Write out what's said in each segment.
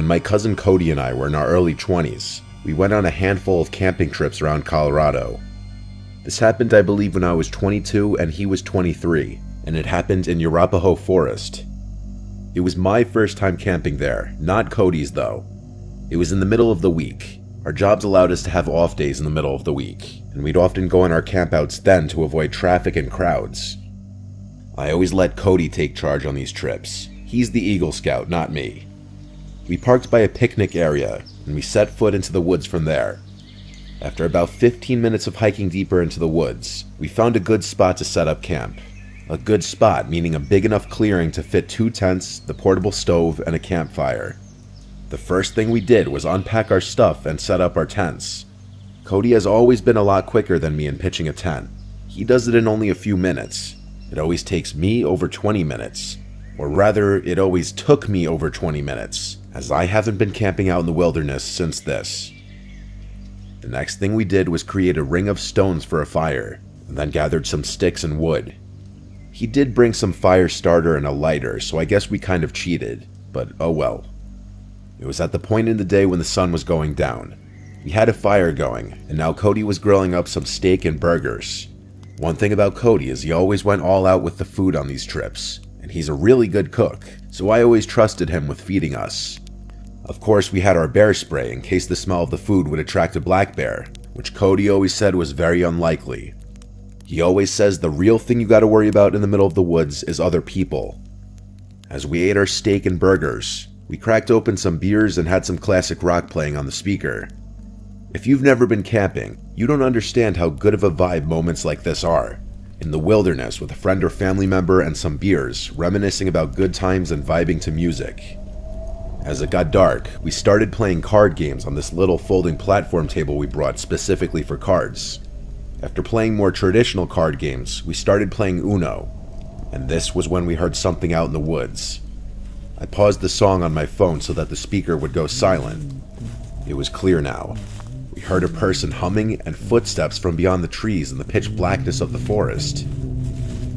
When my cousin Cody and I were in our early 20s, we went on a handful of camping trips around Colorado. This happened, I believe, when I was 22 and he was 23, and it happened in Arapahoe Forest. It was my first time camping there, not Cody's though. It was in the middle of the week. Our jobs allowed us to have off days in the middle of the week, and we'd often go on our campouts then to avoid traffic and crowds. I always let Cody take charge on these trips. He's the Eagle Scout, not me. We parked by a picnic area, and we set foot into the woods from there. After about 15 minutes of hiking deeper into the woods, we found a good spot to set up camp. A good spot meaning a big enough clearing to fit 2 tents, the portable stove, and a campfire. The first thing we did was unpack our stuff and set up our tents. Cody has always been a lot quicker than me in pitching a tent. He does it in only a few minutes. It always takes me over 20 minutes. Or rather, it always took me over 20 minutes, as I haven't been camping out in the wilderness since this. The next thing we did was create a ring of stones for a fire, and then gathered some sticks and wood. He did bring some fire starter and a lighter, so I guess we kind of cheated, but oh well. It was at the point in the day when the sun was going down. We had a fire going, and now Cody was grilling up some steak and burgers. One thing about Cody is he always went all out with the food on these trips, and he's a really good cook, so I always trusted him with feeding us. Of course, we had our bear spray in case the smell of the food would attract a black bear, which Cody always said was very unlikely. He always says the real thing you gotta worry about in the middle of the woods is other people. As we ate our steak and burgers, we cracked open some beers and had some classic rock playing on the speaker. If you've never been camping, you don't understand how good of a vibe moments like this are. In the wilderness with a friend or family member and some beers, reminiscing about good times and vibing to music. As it got dark, we started playing card games on this little folding platform table we brought specifically for cards. After playing more traditional card games, we started playing Uno, and this was when we heard something out in the woods. I paused the song on my phone so that the speaker would go silent. It was clear now. We heard a person humming and footsteps from beyond the trees in the pitch blackness of the forest.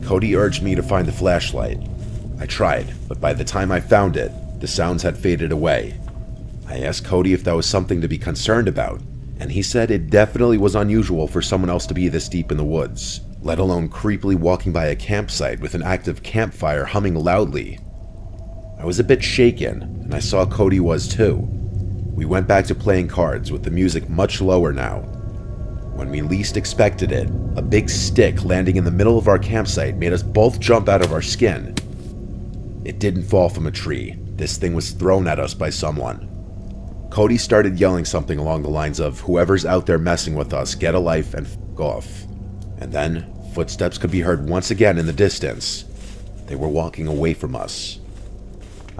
Cody urged me to find the flashlight. I tried, but by the time I found it, the sounds had faded away. I asked Cody if that was something to be concerned about, and he said it definitely was unusual for someone else to be this deep in the woods, let alone creepily walking by a campsite with an active campfire humming loudly. I was a bit shaken, and I saw Cody was too. We went back to playing cards with the music much lower now. When we least expected it, a big stick landing in the middle of our campsite made us both jump out of our skin. It didn't fall from a tree. This thing was thrown at us by someone. Cody started yelling something along the lines of, "Whoever's out there messing with us, get a life and f*** off." And then, footsteps could be heard once again in the distance. They were walking away from us.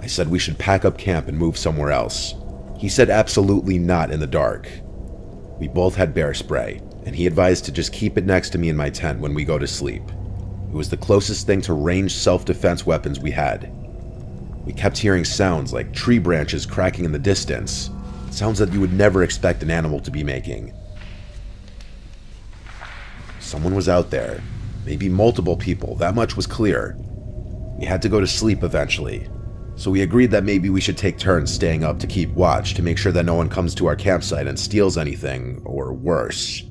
I said we should pack up camp and move somewhere else. He said absolutely not in the dark. We both had bear spray, and he advised to just keep it next to me in my tent when we go to sleep. It was the closest thing to ranged self-defense weapons we had. We kept hearing sounds like tree branches cracking in the distance, sounds that you would never expect an animal to be making. Someone was out there, maybe multiple people, that much was clear. We had to go to sleep eventually, so we agreed that maybe we should take turns staying up to keep watch to make sure that no one comes to our campsite and steals anything, or worse.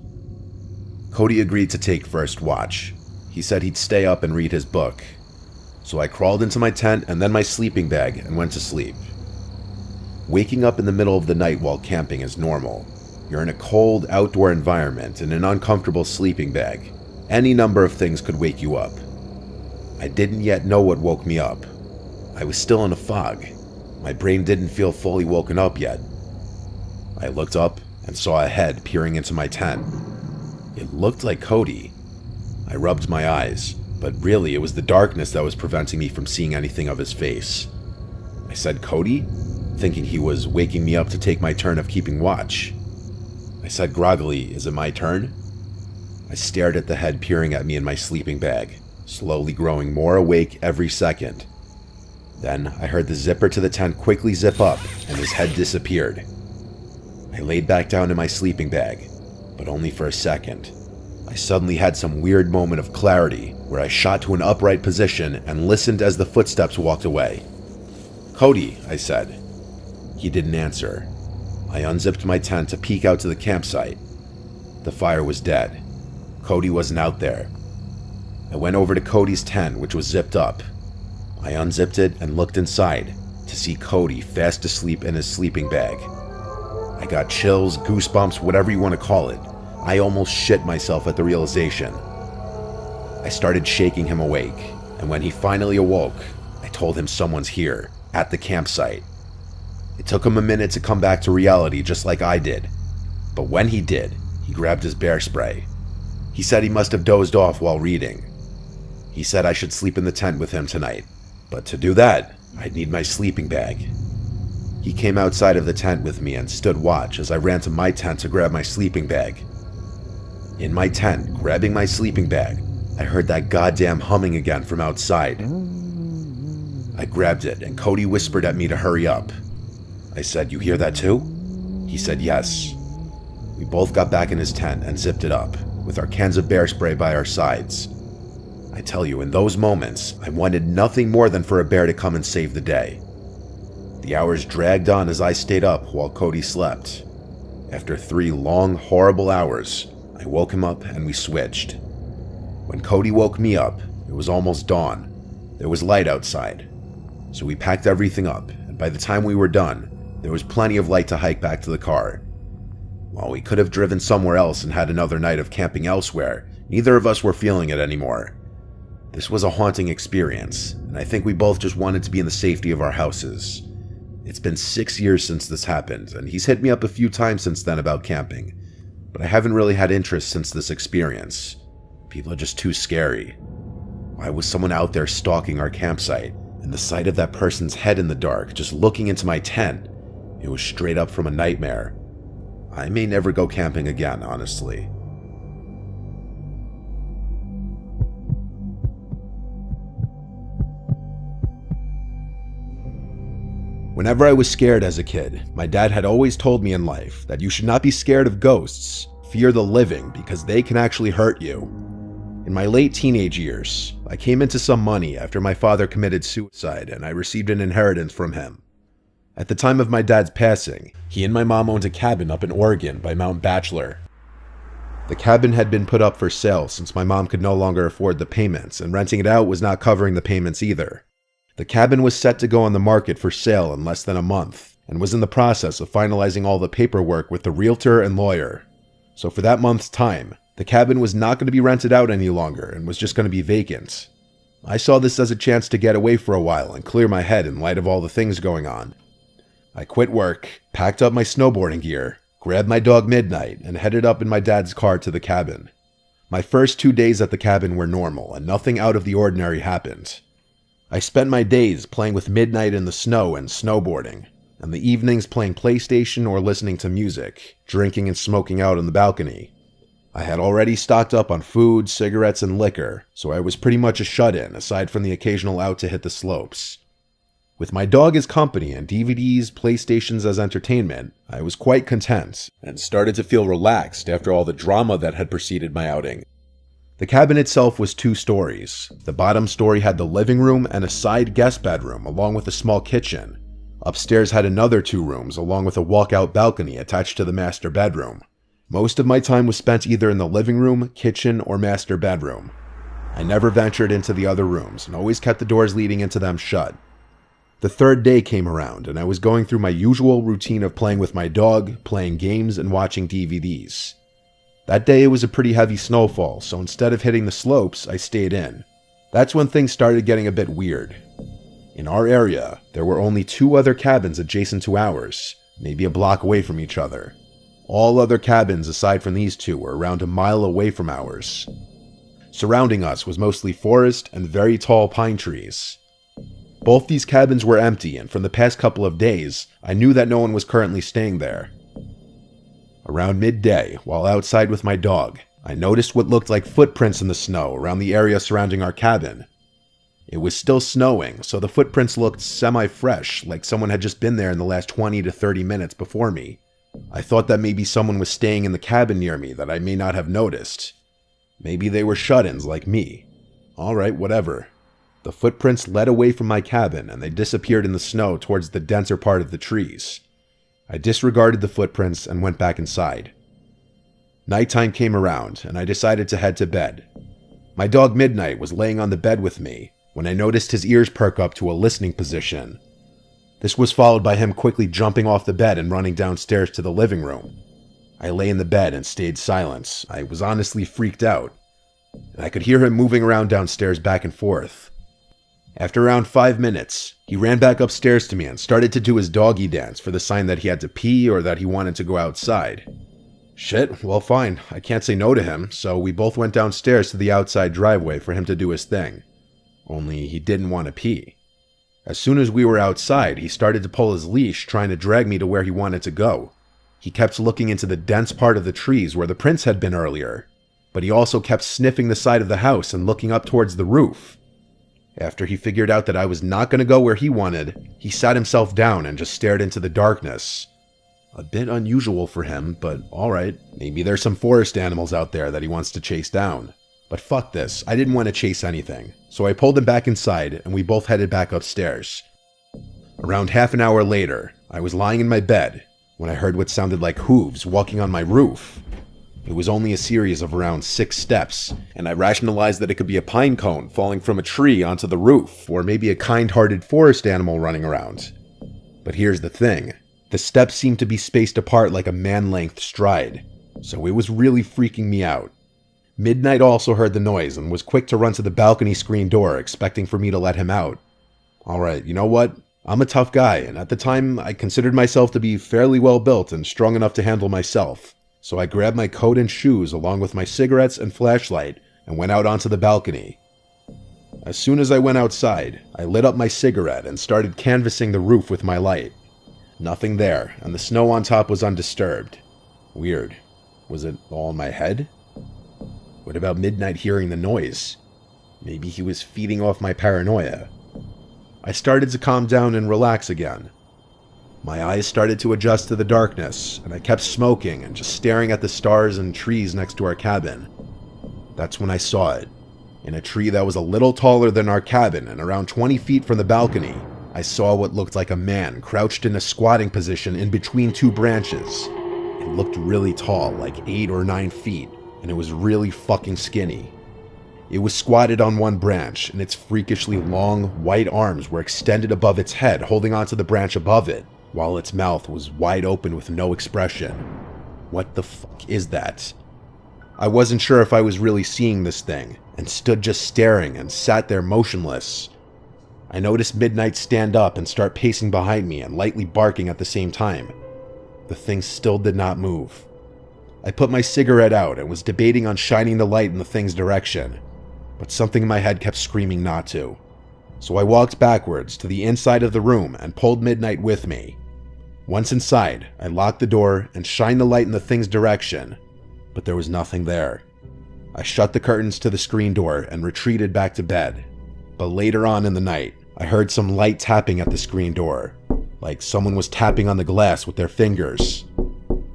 Cody agreed to take first watch. He said he'd stay up and read his book. So I crawled into my tent and then my sleeping bag and went to sleep. Waking up in the middle of the night while camping is normal. You're in a cold, outdoor environment in an uncomfortable sleeping bag. Any number of things could wake you up. I didn't yet know what woke me up. I was still in a fog. My brain didn't feel fully woken up yet. I looked up and saw a head peering into my tent. It looked like Cody. I rubbed my eyes, but really it was the darkness that was preventing me from seeing anything of his face. I said, "Cody?" thinking he was waking me up to take my turn of keeping watch. I said groggily, "Is it my turn?" I stared at the head peering at me in my sleeping bag, slowly growing more awake every second. Then I heard the zipper to the tent quickly zip up, and his head disappeared. I laid back down in my sleeping bag, but only for a second. I suddenly had some weird moment of clarity where I shot to an upright position and listened as the footsteps walked away. "Cody," I said. He didn't answer. I unzipped my tent to peek out to the campsite. The fire was dead. Cody wasn't out there. I went over to Cody's tent, which was zipped up. I unzipped it and looked inside to see Cody fast asleep in his sleeping bag. I got chills, goosebumps, whatever you want to call it. I almost shit myself at the realization. I started shaking him awake, and when he finally awoke, I told him someone's here, at the campsite. It took him a minute to come back to reality just like I did, but when he did, he grabbed his bear spray. He said he must have dozed off while reading. He said I should sleep in the tent with him tonight, but to do that, I'd need my sleeping bag. He came outside of the tent with me and stood watch as I ran to my tent to grab my sleeping bag. In my tent, grabbing my sleeping bag, I heard that goddamn humming again from outside. I grabbed it and Cody whispered at me to hurry up. I said, "You hear that too?" He said yes. We both got back in his tent and zipped it up, with our cans of bear spray by our sides. I tell you, in those moments, I wanted nothing more than for a bear to come and save the day. The hours dragged on as I stayed up while Cody slept. After 3 long, horrible hours, I woke him up and we switched. When Cody woke me up, it was almost dawn. There was light outside. So we packed everything up, and by the time we were done, there was plenty of light to hike back to the car. While we could have driven somewhere else and had another night of camping elsewhere, neither of us were feeling it anymore. This was a haunting experience, and I think we both just wanted to be in the safety of our houses. It's been 6 years since this happened, and he's hit me up a few times since then about camping, but I haven't really had interest since this experience. People are just too scary. Why was someone out there stalking our campsite? And the sight of that person's head in the dark, just looking into my tent, it was straight up from a nightmare. I may never go camping again, honestly. Whenever I was scared as a kid, my dad had always told me in life that you should not be scared of ghosts, fear the living because they can actually hurt you. In my late teenage years, I came into some money after my father committed suicide and I received an inheritance from him. At the time of my dad's passing, he and my mom owned a cabin up in Oregon by Mount Bachelor. The cabin had been put up for sale since my mom could no longer afford the payments, and renting it out was not covering the payments either. The cabin was set to go on the market for sale in less than a month, and was in the process of finalizing all the paperwork with the realtor and lawyer. So for that month's time, the cabin was not going to be rented out any longer and was just going to be vacant. I saw this as a chance to get away for a while and clear my head in light of all the things going on. I quit work, packed up my snowboarding gear, grabbed my dog Midnight, and headed up in my dad's car to the cabin. My first 2 days at the cabin were normal, and nothing out of the ordinary happened. I spent my days playing with Midnight in the snow and snowboarding, and the evenings playing PlayStation or listening to music, drinking and smoking out on the balcony. I had already stocked up on food, cigarettes, and liquor, so I was pretty much a shut-in aside from the occasional out to hit the slopes. With my dog as company and DVDs, PlayStations as entertainment, I was quite content, and started to feel relaxed after all the drama that had preceded my outing. The cabin itself was 2 stories. The bottom story had the living room and a side guest bedroom along with a small kitchen. Upstairs had another 2 rooms along with a walkout balcony attached to the master bedroom. Most of my time was spent either in the living room, kitchen, or master bedroom. I never ventured into the other rooms and always kept the doors leading into them shut. The 3rd day came around and I was going through my usual routine of playing with my dog, playing games, and watching DVDs. That day it was a pretty heavy snowfall, so instead of hitting the slopes, I stayed in. That's when things started getting a bit weird. In our area, there were only 2 other cabins adjacent to ours, maybe a block away from each other. All other cabins aside from these 2 were around a mile away from ours. Surrounding us was mostly forest and very tall pine trees. Both these cabins were empty, and from the past couple of days, I knew that no one was currently staying there. Around midday, while outside with my dog, I noticed what looked like footprints in the snow around the area surrounding our cabin. It was still snowing, so the footprints looked semi-fresh, like someone had just been there in the last 20 to 30 minutes before me. I thought that maybe someone was staying in the cabin near me that I may not have noticed. Maybe they were shut-ins like me. Alright, whatever. The footprints led away from my cabin and they disappeared in the snow towards the denser part of the trees. I disregarded the footprints and went back inside. Nighttime came around, and I decided to head to bed. My dog Midnight was laying on the bed with me when I noticed his ears perk up to a listening position. This was followed by him quickly jumping off the bed and running downstairs to the living room. I lay in the bed and stayed silent. I was honestly freaked out, and I could hear him moving around downstairs back and forth. After around 5 minutes, he ran back upstairs to me and started to do his doggy dance for the sign that he had to pee or that he wanted to go outside. Shit, well fine, I can't say no to him, so we both went downstairs to the outside driveway for him to do his thing. Only he didn't want to pee. As soon as we were outside, he started to pull his leash, trying to drag me to where he wanted to go. He kept looking into the dense part of the trees where the prints had been earlier, but he also kept sniffing the side of the house and looking up towards the roof. After he figured out that I was not going to go where he wanted, he sat himself down and just stared into the darkness. A bit unusual for him, but alright, maybe there's some forest animals out there that he wants to chase down. But fuck this, I didn't want to chase anything, so I pulled him back inside and we both headed back upstairs. Around half an hour later, I was lying in my bed when I heard what sounded like hooves walking on my roof. It was only a series of around 6 steps, and I rationalized that it could be a pine cone falling from a tree onto the roof, or maybe a kind-hearted forest animal running around. But here's the thing. The steps seemed to be spaced apart like a man-length stride, so it was really freaking me out. Midnight also heard the noise and was quick to run to the balcony screen door, expecting for me to let him out. Alright, you know what? I'm a tough guy, and at the time, I considered myself to be fairly well built and strong enough to handle myself. So I grabbed my coat and shoes along with my cigarettes and flashlight and went out onto the balcony. As soon as I went outside, I lit up my cigarette and started canvassing the roof with my light. Nothing there, and the snow on top was undisturbed. Weird. Was it all in my head? What about Midnight hearing the noise? Maybe he was feeding off my paranoia. I started to calm down and relax again. My eyes started to adjust to the darkness, and I kept smoking and just staring at the stars and trees next to our cabin. That's when I saw it. In a tree that was a little taller than our cabin and around 20 feet from the balcony, I saw what looked like a man crouched in a squatting position in between 2 branches. It looked really tall, like 8 or 9 feet, and it was really fucking skinny. It was squatted on one branch, and its freakishly long, white arms were extended above its head, holding onto the branch above it, while its mouth was wide open with no expression. What the fuck is that? I wasn't sure if I was really seeing this thing, and stood just staring and sat there motionless. I noticed Midnight stand up and start pacing behind me and lightly barking at the same time. The thing still did not move. I put my cigarette out and was debating on shining the light in the thing's direction, but something in my head kept screaming not to. So I walked backwards to the inside of the room and pulled Midnight with me. Once inside, I locked the door and shined the light in the thing's direction, but there was nothing there. I shut the curtains to the screen door and retreated back to bed. But later on in the night, I heard some light tapping at the screen door, like someone was tapping on the glass with their fingers.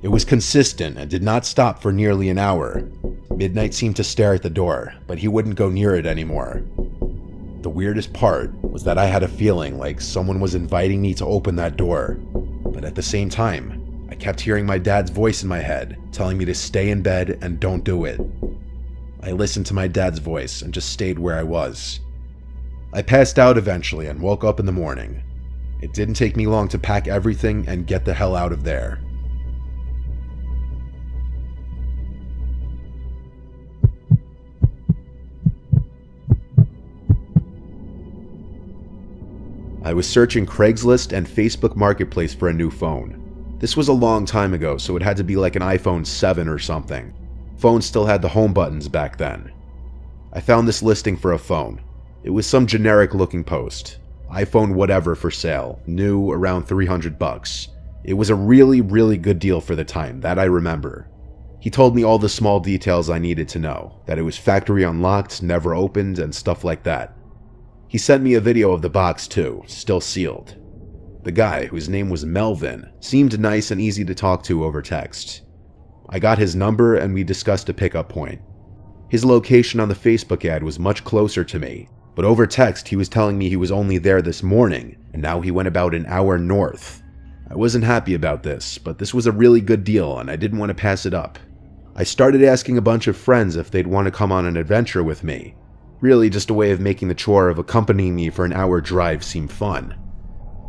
It was consistent and did not stop for nearly an hour. Midnight seemed to stare at the door, but he wouldn't go near it anymore. The weirdest part was that I had a feeling like someone was inviting me to open that door, but at the same time, I kept hearing my dad's voice in my head, telling me to stay in bed and don't do it. I listened to my dad's voice and just stayed where I was. I passed out eventually and woke up in the morning. It didn't take me long to pack everything and get the hell out of there. I was searching Craigslist and Facebook Marketplace for a new phone. This was a long time ago, so it had to be like an iPhone 7 or something. Phones still had the home buttons back then. I found this listing for a phone. It was some generic looking post. iPhone whatever for sale, new, around $300. It was a really good deal for the time, that I remember. He told me all the small details I needed to know, that it was factory unlocked, never opened, and stuff like that. He sent me a video of the box too, still sealed. The guy, whose name was Melvin, seemed nice and easy to talk to over text. I got his number and we discussed a pickup point. His location on the Facebook ad was much closer to me, but over text he was telling me he was only there this morning, and now he went about an hour north. I wasn't happy about this, but this was a really good deal and I didn't want to pass it up. I started asking a bunch of friends if they'd want to come on an adventure with me. Really just a way of making the chore of accompanying me for an hour drive seem fun.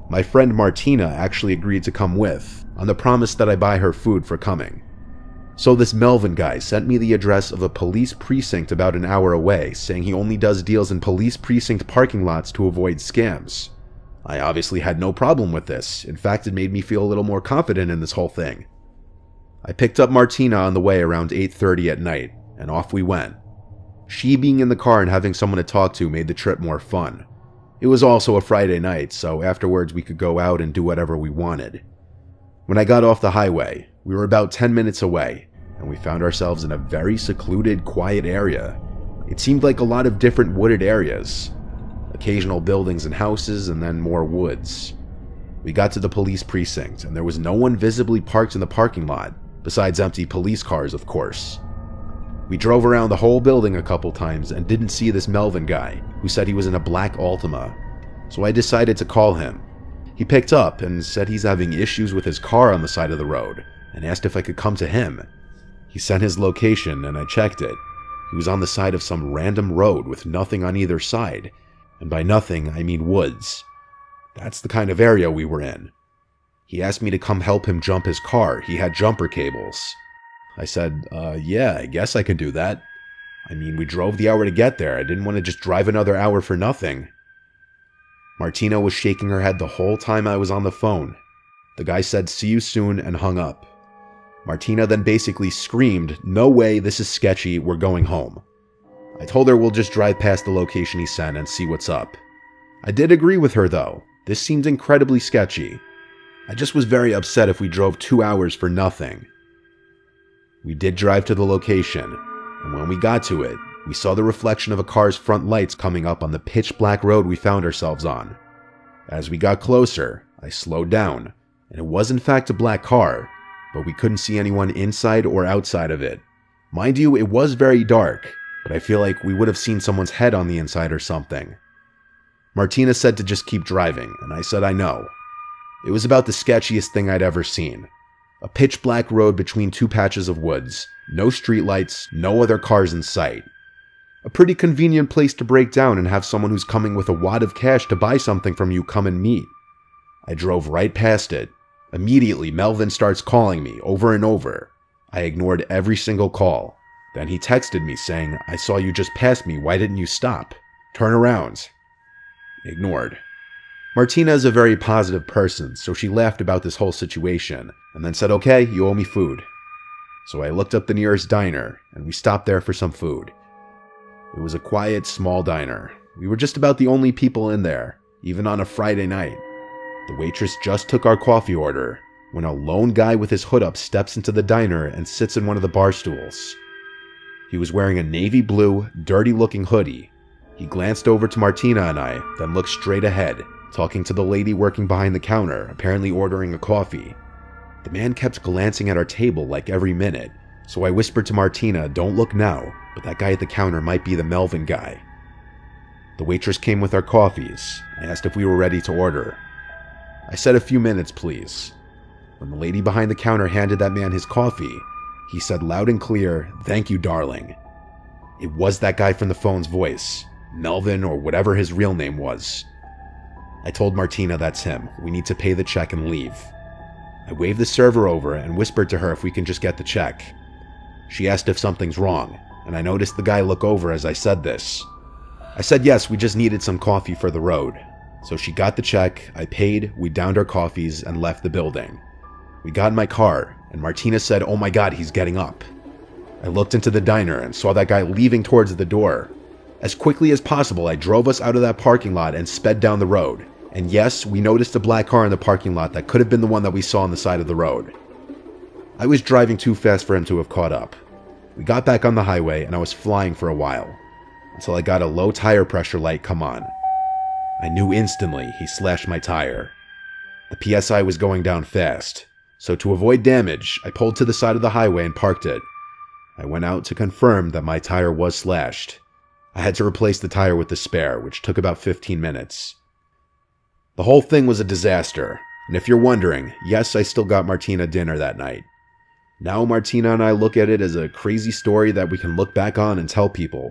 My friend Martina actually agreed to come with, on the promise that I buy her food for coming. So this Melvin guy sent me the address of a police precinct about an hour away, saying he only does deals in police precinct parking lots to avoid scams. I obviously had no problem with this. In fact, it made me feel a little more confident in this whole thing. I picked up Martina on the way around 8:30 at night, and off we went. She being in the car and having someone to talk to made the trip more fun. It was also a Friday night, so afterwards we could go out and do whatever we wanted. When I got off the highway, we were about 10 minutes away, and we found ourselves in a very secluded, quiet area. It seemed like a lot of different wooded areas. Occasional buildings and houses, and then more woods. We got to the police precinct, and there was no one visibly parked in the parking lot, besides empty police cars, of course. We drove around the whole building a couple times and didn't see this Melvin guy, who said he was in a black Altima, so I decided to call him. He picked up and said he's having issues with his car on the side of the road, and asked if I could come to him. He sent his location and I checked it. He was on the side of some random road with nothing on either side, and by nothing I mean woods. That's the kind of area we were in. He asked me to come help him jump his car. He had jumper cables. I said, yeah, I guess I can do that. I mean, we drove the hour to get there. I didn't want to just drive another hour for nothing. Martina was shaking her head the whole time I was on the phone. The guy said, see you soon, and hung up. Martina then basically screamed, no way, this is sketchy, we're going home. I told her we'll just drive past the location he sent and see what's up. I did agree with her though. This seemed incredibly sketchy. I just was very upset if we drove 2 hours for nothing. We did drive to the location, and when we got to it, we saw the reflection of a car's front lights coming up on the pitch black road we found ourselves on. As we got closer, I slowed down, and it was in fact a black car, but we couldn't see anyone inside or outside of it. Mind you, it was very dark, but I feel like we would have seen someone's head on the inside or something. Martina said to just keep driving, and I said I know. It was about the sketchiest thing I'd ever seen. A pitch black road between two patches of woods, no streetlights, no other cars in sight. A pretty convenient place to break down and have someone who's coming with a wad of cash to buy something from you come and meet. I drove right past it. Immediately, Melvin starts calling me over and over. I ignored every single call. Then he texted me saying, I saw you just pass me, why didn't you stop? Turn around. Ignored. Martina is a very positive person, so she laughed about this whole situation, and then said, okay, you owe me food. So I looked up the nearest diner, and we stopped there for some food. It was a quiet, small diner. We were just about the only people in there, even on a Friday night. The waitress just took our coffee order, when a lone guy with his hood up steps into the diner and sits in one of the bar stools. He was wearing a navy blue, dirty-looking hoodie. He glanced over to Martina and I, then looked straight ahead, talking to the lady working behind the counter, apparently ordering a coffee. The man kept glancing at our table like every minute, so I whispered to Martina, don't look now, but that guy at the counter might be the Melvin guy. The waitress came with our coffees. I asked if we were ready to order. I said a few minutes, please. When the lady behind the counter handed that man his coffee, he said loud and clear, thank you, darling. It was that guy from the phone's voice, Melvin or whatever his real name was. I told Martina that's him. We need to pay the check and leave. I waved the server over and whispered to her if we can just get the check. She asked if something's wrong, and I noticed the guy look over as I said this. I said yes, we just needed some coffee for the road. So she got the check, I paid, we downed our coffees, and left the building. We got in my car, and Martina said, oh my god, he's getting up. I looked into the diner and saw that guy leaving towards the door. As quickly as possible, I drove us out of that parking lot and sped down the road. And yes, we noticed a black car in the parking lot that could have been the one that we saw on the side of the road. I was driving too fast for him to have caught up. We got back on the highway and I was flying for a while, until I got a low tire pressure light come on. I knew instantly he slashed my tire. The PSI was going down fast, so to avoid damage, I pulled to the side of the highway and parked it. I went out to confirm that my tire was slashed. I had to replace the tire with the spare, which took about 15 minutes. The whole thing was a disaster. And if you're wondering, yes, I still got Martina dinner that night. Now Martina and I look at it as a crazy story that we can look back on and tell people.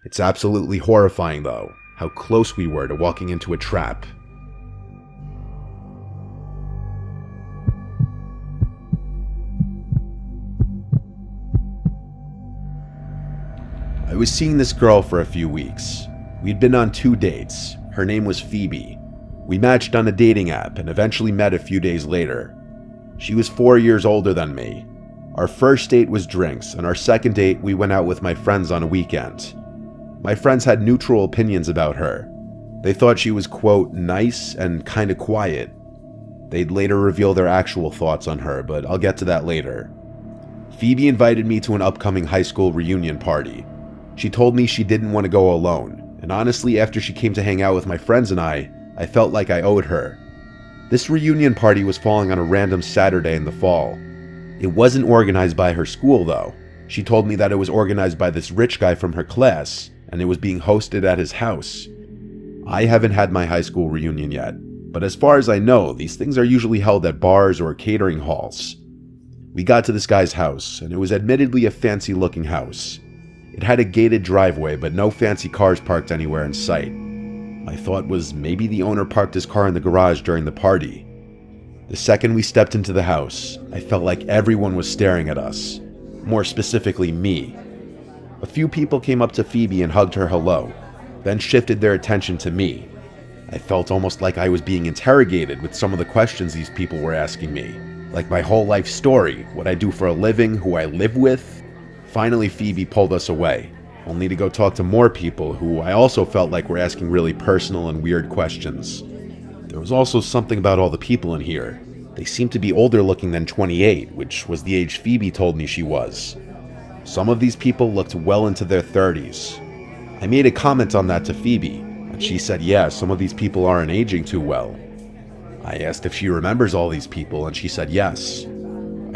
It's absolutely horrifying, though, how close we were to walking into a trap. I was seeing this girl for a few weeks. We'd been on 2 dates. Her name was Phoebe. We matched on a dating app and eventually met a few days later. She was 4 years older than me. Our first date was drinks, and our second date we went out with my friends on a weekend. My friends had neutral opinions about her. They thought she was, quote, nice and kinda quiet. They'd later reveal their actual thoughts on her, but I'll get to that later. Phoebe invited me to an upcoming high school reunion party. She told me she didn't want to go alone, and honestly, after she came to hang out with my friends and I felt like I owed her. This reunion party was falling on a random Saturday in the fall. It wasn't organized by her school, though. She told me that it was organized by this rich guy from her class, and it was being hosted at his house. I haven't had my high school reunion yet, but as far as I know, these things are usually held at bars or catering halls. We got to this guy's house, and it was admittedly a fancy-looking house. It had a gated driveway, but no fancy cars parked anywhere in sight. My thought was maybe the owner parked his car in the garage during the party. The second we stepped into the house, I felt like everyone was staring at us. More specifically, me. A few people came up to Phoebe and hugged her hello, then shifted their attention to me. I felt almost like I was being interrogated with some of the questions these people were asking me. Like my whole life story, what I do for a living, who I live with. Finally, Phoebe pulled us away, only to go talk to more people who I also felt like were asking really personal and weird questions. There was also something about all the people in here. They seemed to be older looking than 28, which was the age Phoebe told me she was. Some of these people looked well into their 30s. I made a comment on that to Phoebe, and she said, yeah, some of these people aren't aging too well. I asked if she remembers all these people, and she said yes.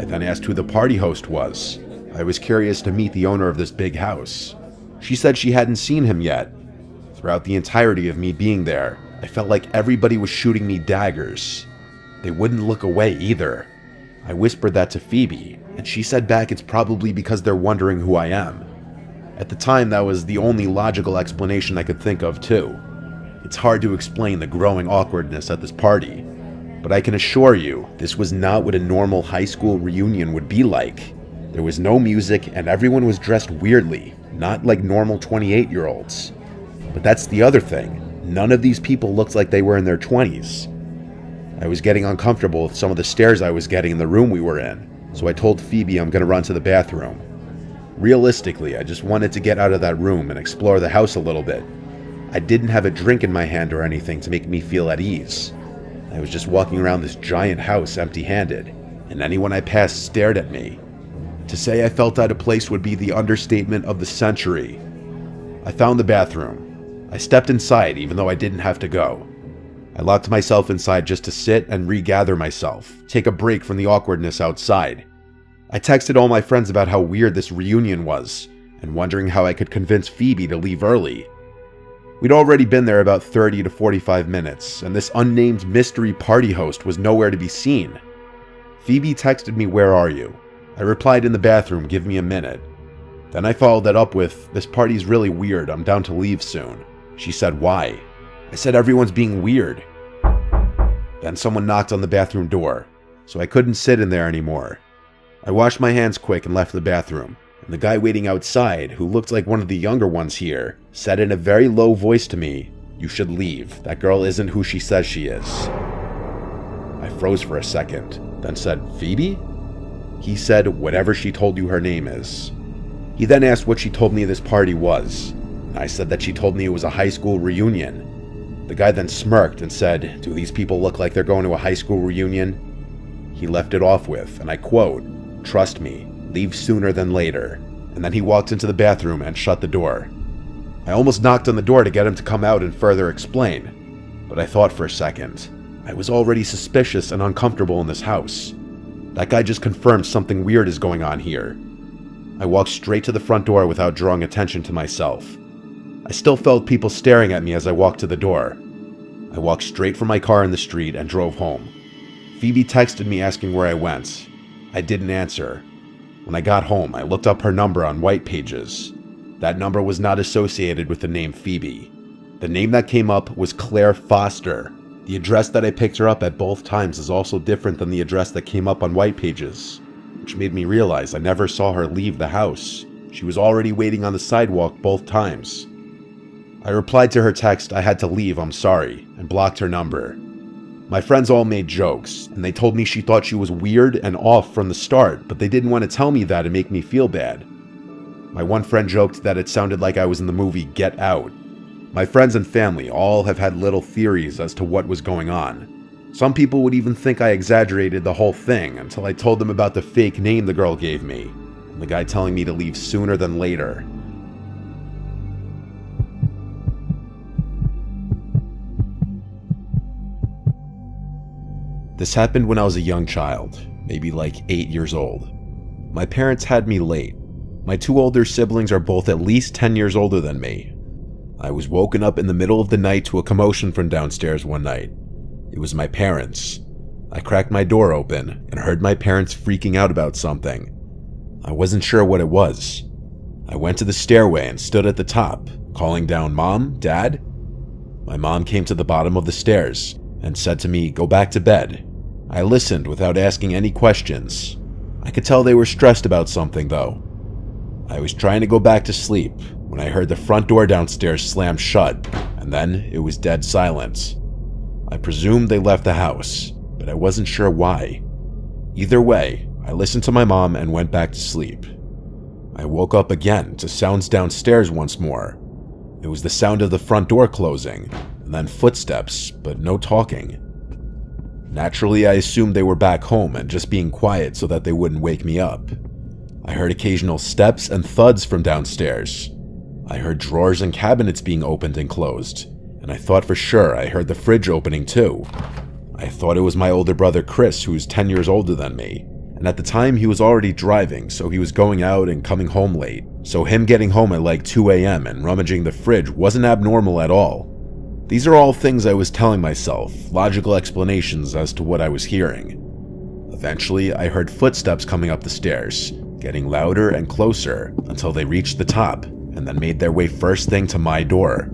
I then asked who the party host was. I was curious to meet the owner of this big house. She said she hadn't seen him yet. Throughout the entirety of me being there, I felt like everybody was shooting me daggers. They wouldn't look away either. I whispered that to Phoebe, and she said back it's probably because they're wondering who I am. At the time, that was the only logical explanation I could think of, too. It's hard to explain the growing awkwardness at this party, but I can assure you, this was not what a normal high school reunion would be like. There was no music, and everyone was dressed weirdly, not like normal 28-year-olds. But that's the other thing. None of these people looked like they were in their 20s. I was getting uncomfortable with some of the stares I was getting in the room we were in, so I told Phoebe I'm going to run to the bathroom. Realistically, I just wanted to get out of that room and explore the house a little bit. I didn't have a drink in my hand or anything to make me feel at ease. I was just walking around this giant house empty-handed, and anyone I passed stared at me. To say I felt out of place would be the understatement of the century. I found the bathroom. I stepped inside even though I didn't have to go. I locked myself inside just to sit and regather myself, take a break from the awkwardness outside. I texted all my friends about how weird this reunion was, and wondering how I could convince Phoebe to leave early. We'd already been there about 30 to 45 minutes, and this unnamed mystery party host was nowhere to be seen. Phoebe texted me, "Where are you?" I replied, "In the bathroom, give me a minute." Then I followed that up with, "This party's really weird, I'm down to leave soon." She said, "Why?" I said, "Everyone's being weird." Then someone knocked on the bathroom door, so I couldn't sit in there anymore. I washed my hands quick and left the bathroom, and the guy waiting outside, who looked like one of the younger ones here, said in a very low voice to me, "You should leave. That girl isn't who she says she is." I froze for a second, then said, "Phoebe?" He said, "Whatever she told you her name is." He then asked what she told me this party was. I said that she told me it was a high school reunion. The guy then smirked and said, "Do these people look like they're going to a high school reunion?" He left it off with, and I quote, "Trust me, leave sooner than later." And then he walked into the bathroom and shut the door. I almost knocked on the door to get him to come out and further explain, but I thought for a second. I was already suspicious and uncomfortable in this house. That guy just confirmed something weird is going on here. I walked straight to the front door without drawing attention to myself. I still felt people staring at me as I walked to the door. I walked straight from my car in the street and drove home. Phoebe texted me asking where I went. I didn't answer. When I got home, I looked up her number on White Pages. That number was not associated with the name Phoebe. The name that came up was Claire Foster. The address that I picked her up at both times is also different than the address that came up on White Pages, which made me realize I never saw her leave the house. She was already waiting on the sidewalk both times. I replied to her text, "I had to leave, I'm sorry," and blocked her number. My friends all made jokes, and they told me she thought she was weird and off from the start, but they didn't want to tell me that and make me feel bad. My one friend joked that it sounded like I was in the movie Get Out. My friends and family all have had little theories as to what was going on. Some people would even think I exaggerated the whole thing until I told them about the fake name the girl gave me, and the guy telling me to leave sooner than later. This happened when I was a young child, maybe like 8 years old. My parents had me late. My 2 older siblings are both at least 10 years older than me. I was woken up in the middle of the night to a commotion from downstairs one night. It was my parents. I cracked my door open and heard my parents freaking out about something. I wasn't sure what it was. I went to the stairway and stood at the top, calling down, "Mom? Dad?" My mom came to the bottom of the stairs and said to me, "Go back to bed." I listened without asking any questions. I could tell they were stressed about something though. I was trying to go back to sleep when I heard the front door downstairs slam shut, and then it was dead silent. I presumed they left the house, but I wasn't sure why. Either way, I listened to my mom and went back to sleep. I woke up again to sounds downstairs once more. It was the sound of the front door closing, and then footsteps, but no talking. Naturally, I assumed they were back home and just being quiet so that they wouldn't wake me up. I heard occasional steps and thuds from downstairs. I heard drawers and cabinets being opened and closed, and I thought for sure I heard the fridge opening too. I thought it was my older brother Chris, who's 10 years older than me, and at the time he was already driving, so he was going out and coming home late. So him getting home at like 2 a.m. and rummaging the fridge wasn't abnormal at all. These are all things I was telling myself, logical explanations as to what I was hearing. Eventually, I heard footsteps coming up the stairs, getting louder and closer until they reached the top, and then made their way first thing to my door.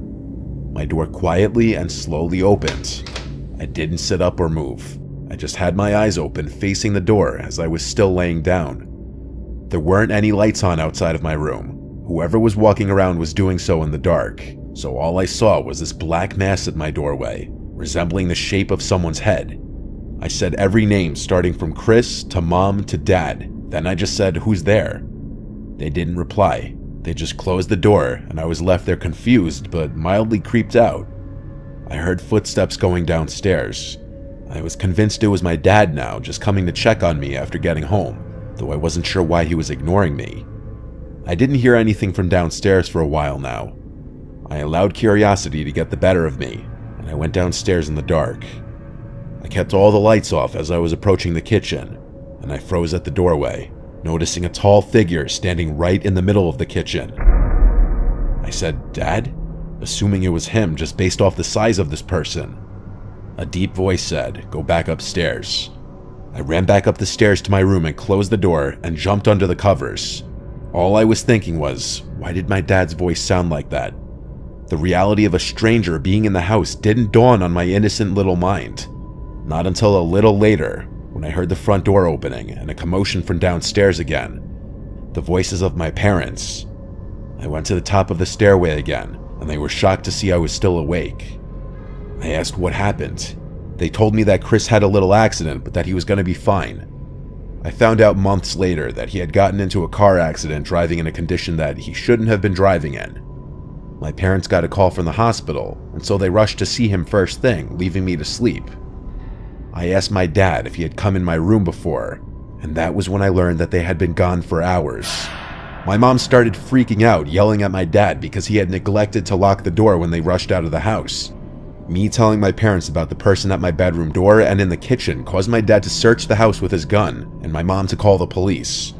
My door quietly and slowly opened. I didn't sit up or move. I just had my eyes open facing the door as I was still laying down. There weren't any lights on outside of my room. Whoever was walking around was doing so in the dark, so all I saw was this black mass at my doorway, resembling the shape of someone's head. I said every name starting from Chris to Mom to Dad. Then I just said, "Who's there?" They didn't reply. They just closed the door, and I was left there confused but mildly creeped out. I heard footsteps going downstairs. I was convinced it was my dad now, just coming to check on me after getting home, though I wasn't sure why he was ignoring me. I didn't hear anything from downstairs for a while now. I allowed curiosity to get the better of me, and I went downstairs in the dark. I kept all the lights off as I was approaching the kitchen, and I froze at the doorway, noticing a tall figure standing right in the middle of the kitchen. I said, "Dad?" assuming it was him just based off the size of this person. A deep voice said, "Go back upstairs." I ran back up the stairs to my room and closed the door and jumped under the covers. All I was thinking was, why did my dad's voice sound like that? The reality of a stranger being in the house didn't dawn on my innocent little mind. Not until a little later, when I heard the front door opening and a commotion from downstairs again. The voices of my parents. I went to the top of the stairway again, and they were shocked to see I was still awake. I asked what happened. They told me that Chris had a little accident, but that he was going to be fine. I found out months later that he had gotten into a car accident driving in a condition that he shouldn't have been driving in. My parents got a call from the hospital, and so they rushed to see him first thing, leaving me to sleep. I asked my dad if he had come in my room before, and that was when I learned that they had been gone for hours. My mom started freaking out, yelling at my dad because he had neglected to lock the door when they rushed out of the house. Me telling my parents about the person at my bedroom door and in the kitchen caused my dad to search the house with his gun, and my mom to call the police.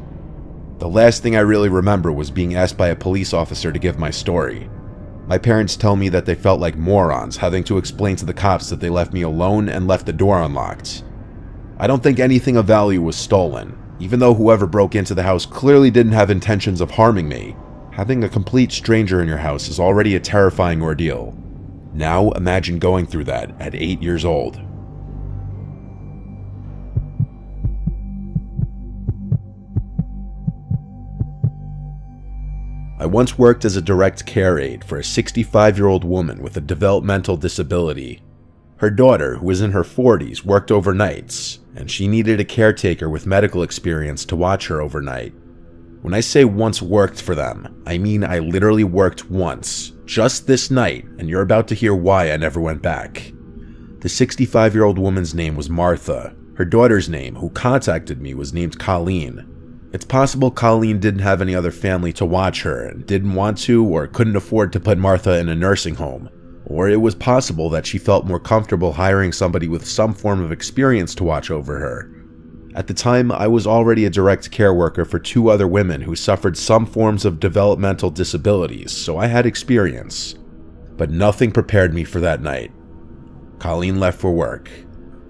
The last thing I really remember was being asked by a police officer to give my story. My parents tell me that they felt like morons having to explain to the cops that they left me alone and left the door unlocked. I don't think anything of value was stolen. Even though whoever broke into the house clearly didn't have intentions of harming me, having a complete stranger in your house is already a terrifying ordeal. Now imagine going through that at 8 years old. I once worked as a direct care aide for a 65-year-old woman with a developmental disability. Her daughter, who was in her 40s, worked overnights, and she needed a caretaker with medical experience to watch her overnight. When I say once worked for them, I mean I literally worked once, just this night, and you're about to hear why I never went back. The 65-year-old woman's name was Martha. Her daughter's name, who contacted me, was named Colleen. It's possible Colleen didn't have any other family to watch her and didn't want to or couldn't afford to put Martha in a nursing home. Or it was possible that she felt more comfortable hiring somebody with some form of experience to watch over her. At the time, I was already a direct care worker for 2 other women who suffered some forms of developmental disabilities, so I had experience. But nothing prepared me for that night. Colleen left for work.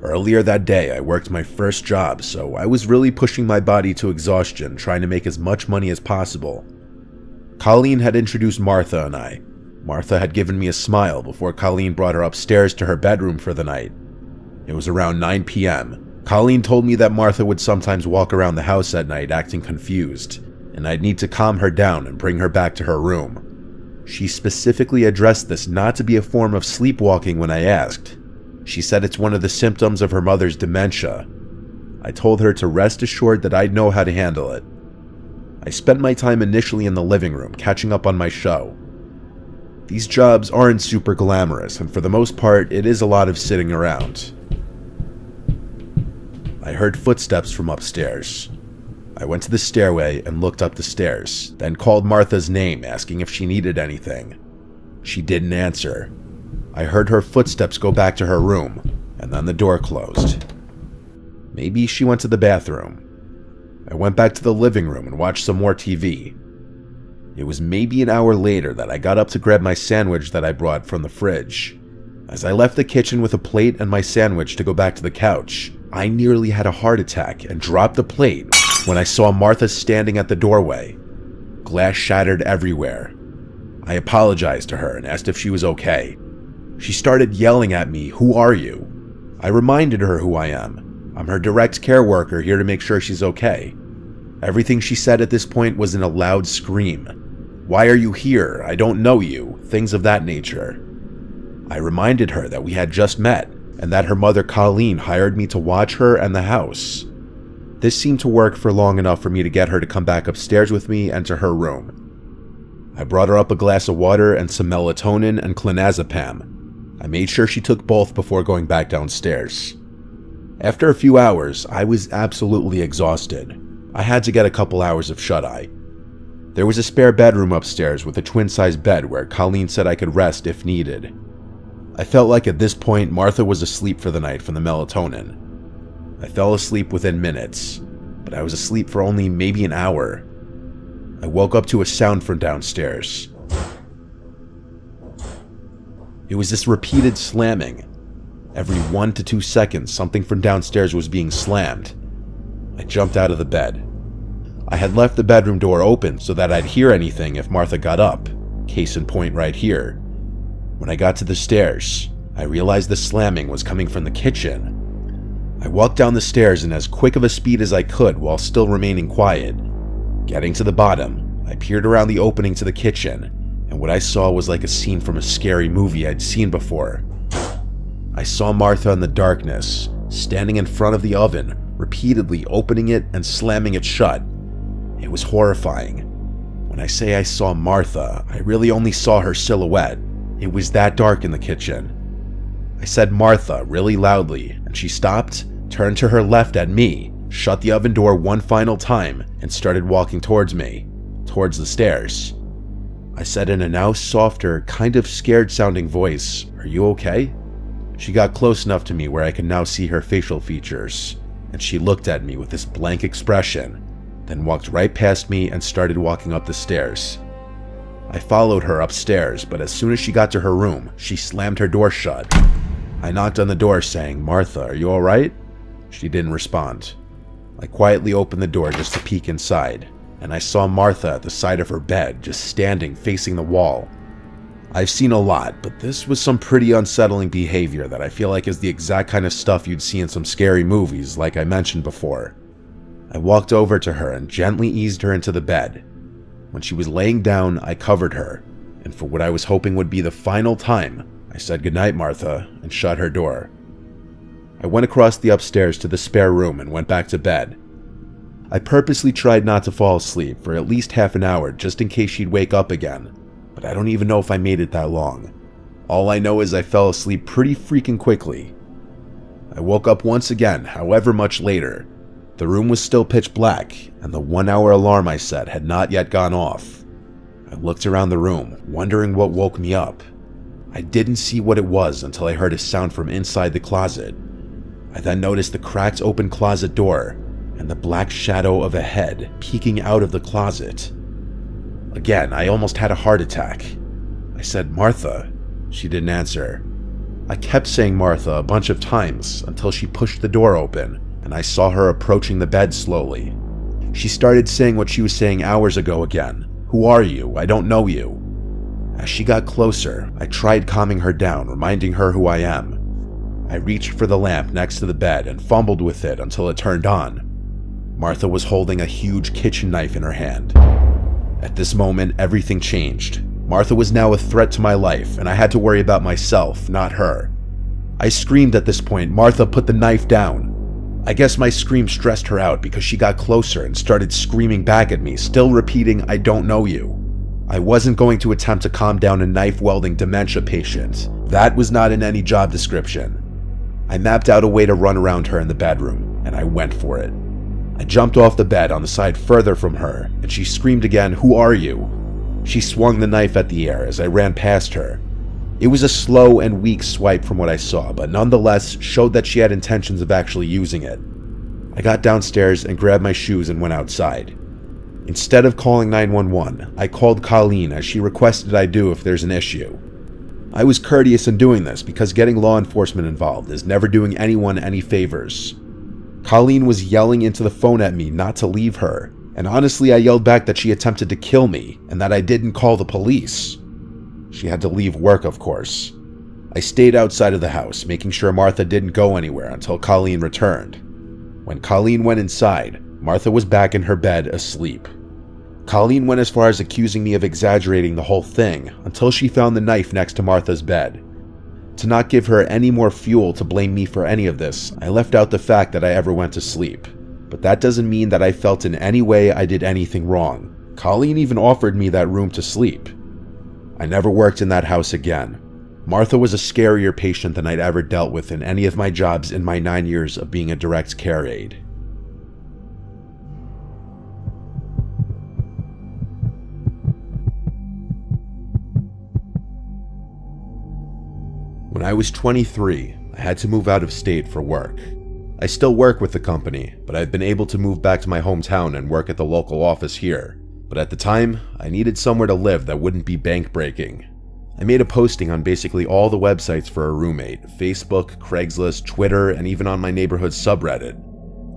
Earlier that day, I worked my first job, so I was really pushing my body to exhaustion, trying to make as much money as possible. Colleen had introduced Martha and I. Martha had given me a smile before Colleen brought her upstairs to her bedroom for the night. It was around 9 p.m. Colleen told me that Martha would sometimes walk around the house at night acting confused, and I'd need to calm her down and bring her back to her room. She specifically addressed this not to be a form of sleepwalking when I asked. She said it's one of the symptoms of her mother's dementia. I told her to rest assured that I'd know how to handle it. I spent my time initially in the living room catching up on my show. These jobs aren't super glamorous, and for the most part, it is a lot of sitting around. I heard footsteps from upstairs. I went to the stairway and looked up the stairs, then called Martha's name, asking if she needed anything. She didn't answer. I heard her footsteps go back to her room, and then the door closed. Maybe she went to the bathroom. I went back to the living room and watched some more TV. It was maybe an hour later that I got up to grab my sandwich that I brought from the fridge. As I left the kitchen with a plate and my sandwich to go back to the couch, I nearly had a heart attack and dropped the plate when I saw Martha standing at the doorway. Glass shattered everywhere. I apologized to her and asked if she was okay. She started yelling at me, "Who are you?" I reminded her who I am. I'm her direct care worker here to make sure she's okay. Everything she said at this point was in a loud scream. "Why are you here? I don't know you," things of that nature. I reminded her that we had just met and that her mother Colleen hired me to watch her and the house. This seemed to work for long enough for me to get her to come back upstairs with me and to her room. I brought her up a glass of water and some melatonin and clonazepam. I made sure she took both before going back downstairs. After a few hours, I was absolutely exhausted. I had to get a couple hours of shut-eye. There was a spare bedroom upstairs with a twin-size bed where Colleen said I could rest if needed. I felt like at this point Martha was asleep for the night from the melatonin. I fell asleep within minutes, but I was asleep for only maybe an hour. I woke up to a sound from downstairs. It was this repeated slamming. Every 1 to 2 seconds, something from downstairs was being slammed. I jumped out of the bed. I had left the bedroom door open so that I'd hear anything if Martha got up. Case in point right here. When I got to the stairs, I realized the slamming was coming from the kitchen. I walked down the stairs in as quick of a speed as I could while still remaining quiet. Getting to the bottom, I peered around the opening to the kitchen, and what I saw was like a scene from a scary movie I'd seen before. I saw Martha in the darkness, standing in front of the oven, repeatedly opening it and slamming it shut. It was horrifying. When I say I saw Martha, I really only saw her silhouette. It was that dark in the kitchen. I said Martha really loudly, and she stopped, turned to her left at me, shut the oven door one final time, and started walking towards me, towards the stairs. I said in a now softer, kind of scared-sounding voice, "Are you okay?" She got close enough to me where I could now see her facial features, and she looked at me with this blank expression, then walked right past me and started walking up the stairs. I followed her upstairs, but as soon as she got to her room, she slammed her door shut. I knocked on the door saying, "Martha, are you alright?" She didn't respond. I quietly opened the door just to peek inside, and I saw Martha at the side of her bed, just standing facing the wall. I've seen a lot, but this was some pretty unsettling behavior that I feel like is the exact kind of stuff you'd see in some scary movies, like I mentioned before. I walked over to her and gently eased her into the bed. When she was laying down, I covered her, and for what I was hoping would be the final time, I said goodnight, Martha, and shut her door. I went across the upstairs to the spare room and went back to bed. I purposely tried not to fall asleep for at least half an hour just in case she'd wake up again, but I don't even know if I made it that long. All I know is I fell asleep pretty freaking quickly. I woke up once again, however much later. The room was still pitch black, and the 1-hour alarm I set had not yet gone off. I looked around the room, wondering what woke me up. I didn't see what it was until I heard a sound from inside the closet. I then noticed the cracked open closet door, and the black shadow of a head peeking out of the closet. Again, I almost had a heart attack. I said, "Martha." She didn't answer. I kept saying Martha a bunch of times until she pushed the door open, and I saw her approaching the bed slowly. She started saying what she was saying hours ago again. "Who are you? I don't know you." As she got closer, I tried calming her down, reminding her who I am. I reached for the lamp next to the bed and fumbled with it until it turned on. Martha was holding a huge kitchen knife in her hand. At this moment, everything changed. Martha was now a threat to my life, and I had to worry about myself, not her. I screamed at this point. Martha, put the knife down. I guess my scream stressed her out because she got closer and started screaming back at me, still repeating, "I don't know you." I wasn't going to attempt to calm down a knife-wielding dementia patient. That was not in any job description. I mapped out a way to run around her in the bedroom, and I went for it. I jumped off the bed on the side further from her, and she screamed again, "Who are you?" She swung the knife at the air as I ran past her. It was a slow and weak swipe from what I saw, but nonetheless showed that she had intentions of actually using it. I got downstairs and grabbed my shoes and went outside. Instead of calling 911, I called Colleen as she requested I do if there's an issue. I was courteous in doing this because getting law enforcement involved is never doing anyone any favors. Colleen was yelling into the phone at me not to leave her, and honestly I yelled back that she attempted to kill me and that I didn't call the police. She had to leave work, of course. I stayed outside of the house, making sure Martha didn't go anywhere until Colleen returned. When Colleen went inside, Martha was back in her bed asleep. Colleen went as far as accusing me of exaggerating the whole thing until she found the knife next to Martha's bed. To not give her any more fuel to blame me for any of this, I left out the fact that I ever went to sleep. But that doesn't mean that I felt in any way I did anything wrong. Colleen even offered me that room to sleep. I never worked in that house again. Martha was a scarier patient than I'd ever dealt with in any of my jobs in my 9 years of being a direct care aide. When I was 23, I had to move out of state for work. I still work with the company, but I've been able to move back to my hometown and work at the local office here. But at the time, I needed somewhere to live that wouldn't be bank breaking. I made a posting on basically all the websites for a roommate: Facebook, Craigslist, Twitter, and even on my neighborhood's subreddit.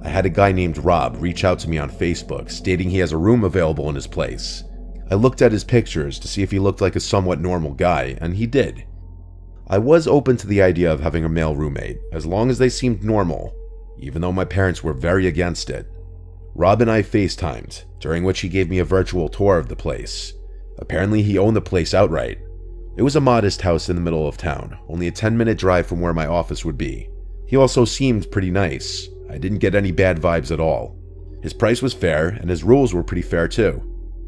I had a guy named Rob reach out to me on Facebook stating he has a room available in his place. I looked at his pictures to see if he looked like a somewhat normal guy, and he did. I was open to the idea of having a male roommate, as long as they seemed normal, even though my parents were very against it. Rob and I FaceTimed, during which he gave me a virtual tour of the place. Apparently he owned the place outright. It was a modest house in the middle of town, only a 10-minute drive from where my office would be. He also seemed pretty nice. I didn't get any bad vibes at all. His price was fair, and his rules were pretty fair too.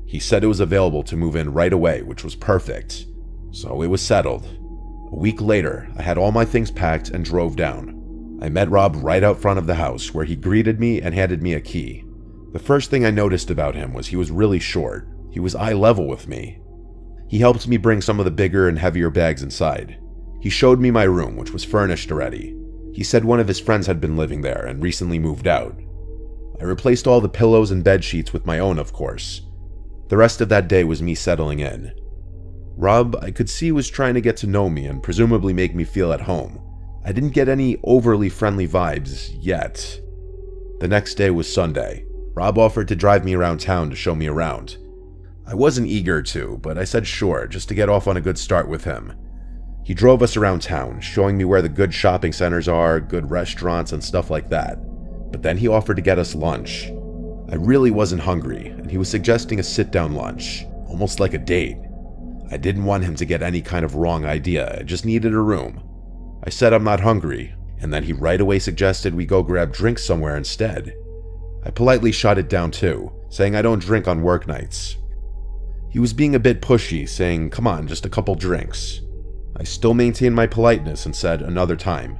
He said it was available to move in right away, which was perfect. So it was settled. A week later, I had all my things packed and drove down. I met Rob right out front of the house, where he greeted me and handed me a key. The first thing I noticed about him was he was really short. He was eye level with me. He helped me bring some of the bigger and heavier bags inside. He showed me my room, which was furnished already. He said one of his friends had been living there and recently moved out. I replaced all the pillows and bed sheets with my own, of course. The rest of that day was me settling in. Rob, I could see, was trying to get to know me and presumably make me feel at home. I didn't get any overly friendly vibes yet. The next day was Sunday. Rob offered to drive me around town to show me around. I wasn't eager to, but I said sure, just to get off on a good start with him. He drove us around town, showing me where the good shopping centers are, good restaurants, and stuff like that. But then he offered to get us lunch. I really wasn't hungry, and he was suggesting a sit-down lunch, almost like a date. I didn't want him to get any kind of wrong idea, I just needed a room. I said I'm not hungry, and then he right away suggested we go grab drinks somewhere instead. I politely shot it down too, saying I don't drink on work nights. He was being a bit pushy, saying, come on, just a couple drinks. I still maintained my politeness and said another time.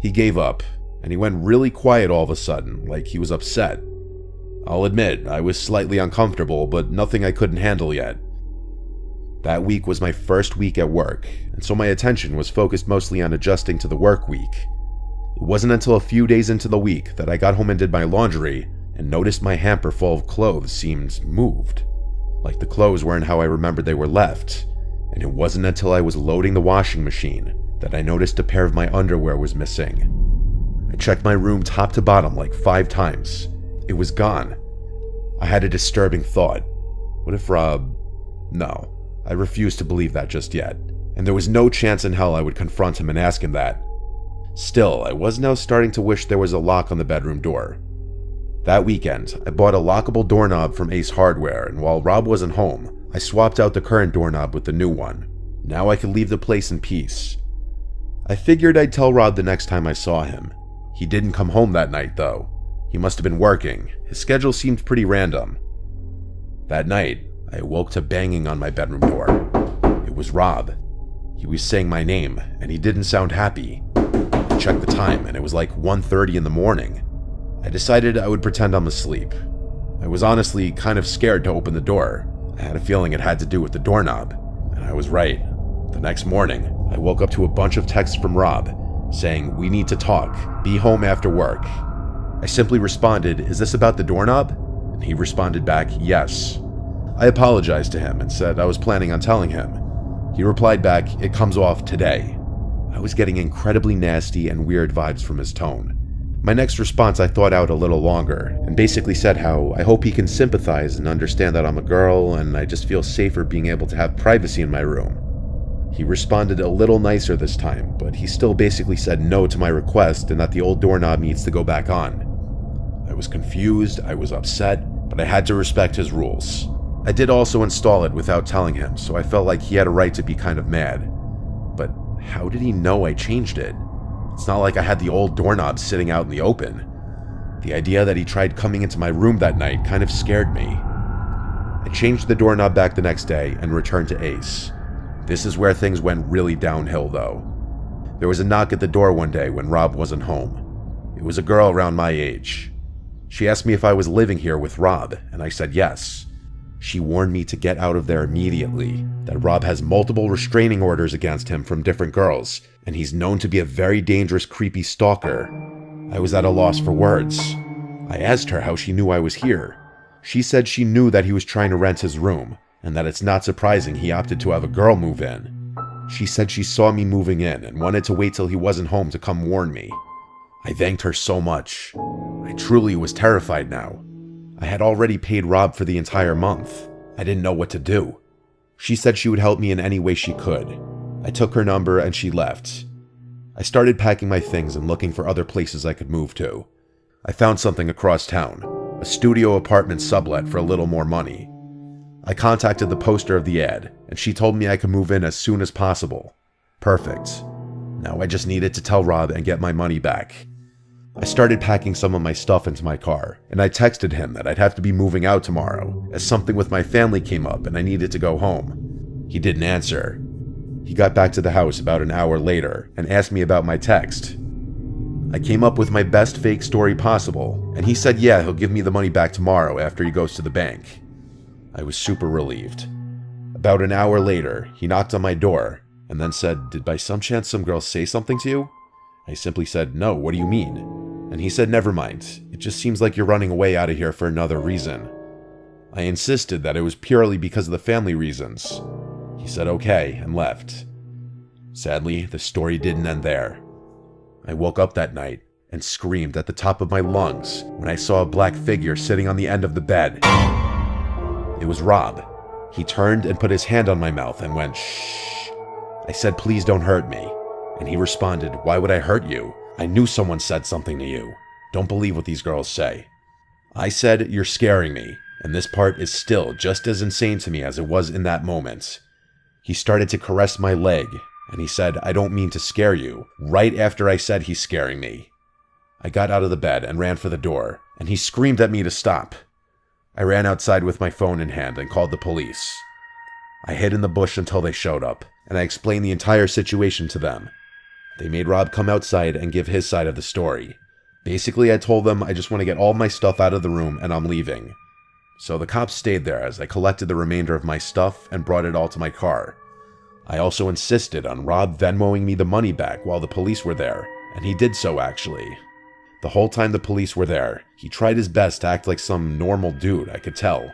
He gave up, and he went really quiet all of a sudden, like he was upset. I'll admit, I was slightly uncomfortable, but nothing I couldn't handle yet. That week was my first week at work, and so my attention was focused mostly on adjusting to the work week. It wasn't until a few days into the week that I got home and did my laundry and noticed my hamper full of clothes seemed moved. Like the clothes weren't how I remembered they were left, and it wasn't until I was loading the washing machine that I noticed a pair of my underwear was missing. I checked my room top to bottom like 5 times. It was gone. I had a disturbing thought. What if Rob... No, I refused to believe that just yet, and there was no chance in hell I would confront him and ask him that. Still, I was now starting to wish there was a lock on the bedroom door. That weekend, I bought a lockable doorknob from Ace Hardware, and while Rob wasn't home, I swapped out the current doorknob with the new one. Now I could leave the place in peace. I figured I'd tell Rob the next time I saw him. He didn't come home that night, though. He must have been working. His schedule seemed pretty random. That night, I awoke to banging on my bedroom door. It was Rob. He was saying my name, and he didn't sound happy. I checked the time, and it was like 1:30 in the morning. I decided I would pretend I'm asleep. I was honestly kind of scared to open the door. I had a feeling it had to do with the doorknob, and I was right. The next morning, I woke up to a bunch of texts from Rob, saying, "We need to talk. Be home after work." I simply responded, "Is this about the doorknob?" And he responded back, "Yes." I apologized to him and said I was planning on telling him. He replied back, "It comes off today." I was getting incredibly nasty and weird vibes from his tone. My next response I thought out a little longer, and basically said how I hope he can sympathize and understand that I'm a girl and I just feel safer being able to have privacy in my room. He responded a little nicer this time, but he still basically said no to my request and that the old doorknob needs to go back on. I was confused, I was upset, but I had to respect his rules. I did also install it without telling him, so I felt like he had a right to be kind of mad. But how did he know I changed it? It's not like I had the old doorknob sitting out in the open. The idea that he tried coming into my room that night kind of scared me. I changed the doorknob back the next day and returned to Ace. This is where things went really downhill though. There was a knock at the door one day when Rob wasn't home. It was a girl around my age. She asked me if I was living here with Rob, and I said yes. She warned me to get out of there immediately, that Rob has multiple restraining orders against him from different girls, and he's known to be a very dangerous, creepy stalker. I was at a loss for words. I asked her how she knew I was here. She said she knew that he was trying to rent his room, and that it's not surprising he opted to have a girl move in. She said she saw me moving in and wanted to wait till he wasn't home to come warn me. I thanked her so much. I truly was terrified now. I had already paid Rob for the entire month. I didn't know what to do. She said she would help me in any way she could. I took her number and she left. I started packing my things and looking for other places I could move to. I found something across town, a studio apartment sublet for a little more money. I contacted the poster of the ad, and she told me I could move in as soon as possible. Perfect. Now I just needed to tell Rob and get my money back. I started packing some of my stuff into my car, and I texted him that I'd have to be moving out tomorrow, as something with my family came up and I needed to go home. He didn't answer. He got back to the house about an hour later and asked me about my text. I came up with my best fake story possible, and he said yeah, he'll give me the money back tomorrow after he goes to the bank. I was super relieved. About an hour later, he knocked on my door, and then said, "Did by some chance some girl say something to you?" I simply said, "No, what do you mean?" And he said, "Never mind, it just seems like you're running away out of here for another reason." I insisted that it was purely because of the family reasons. He said okay and left. Sadly, the story didn't end there. I woke up that night and screamed at the top of my lungs when I saw a black figure sitting on the end of the bed. It was Rob. He turned and put his hand on my mouth and went, "Shh." I said, "Please don't hurt me." And he responded, "Why would I hurt you? I knew someone said something to you. Don't believe what these girls say." I said, "You're scaring me." And this part is still just as insane to me as it was in that moment. He started to caress my leg, and he said, "I don't mean to scare you," right after I said he's scaring me. I got out of the bed and ran for the door, and he screamed at me to stop. I ran outside with my phone in hand and called the police. I hid in the bush until they showed up, and I explained the entire situation to them. They made Rob come outside and give his side of the story. Basically, I told them I just want to get all my stuff out of the room and I'm leaving. So the cops stayed there as I collected the remainder of my stuff and brought it all to my car. I also insisted on Rob Venmoing me the money back while the police were there, and he did so actually. The whole time the police were there, he tried his best to act like some normal dude, I could tell.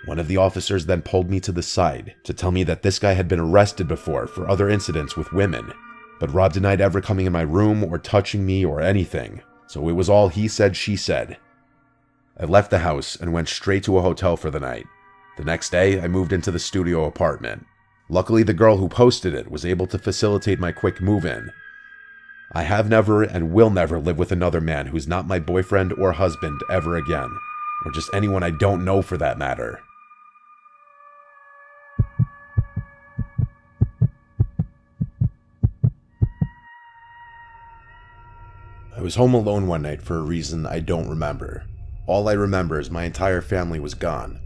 One of the officers then pulled me to the side to tell me that this guy had been arrested before for other incidents with women, but Rob denied ever coming in my room or touching me or anything, so it was all he said, she said. I left the house and went straight to a hotel for the night. The next day, I moved into the studio apartment. Luckily, the girl who posted it was able to facilitate my quick move-in. I have never and will never live with another man who's not my boyfriend or husband ever again, or just anyone I don't know for that matter. I was home alone one night for a reason I don't remember. All I remember is my entire family was gone.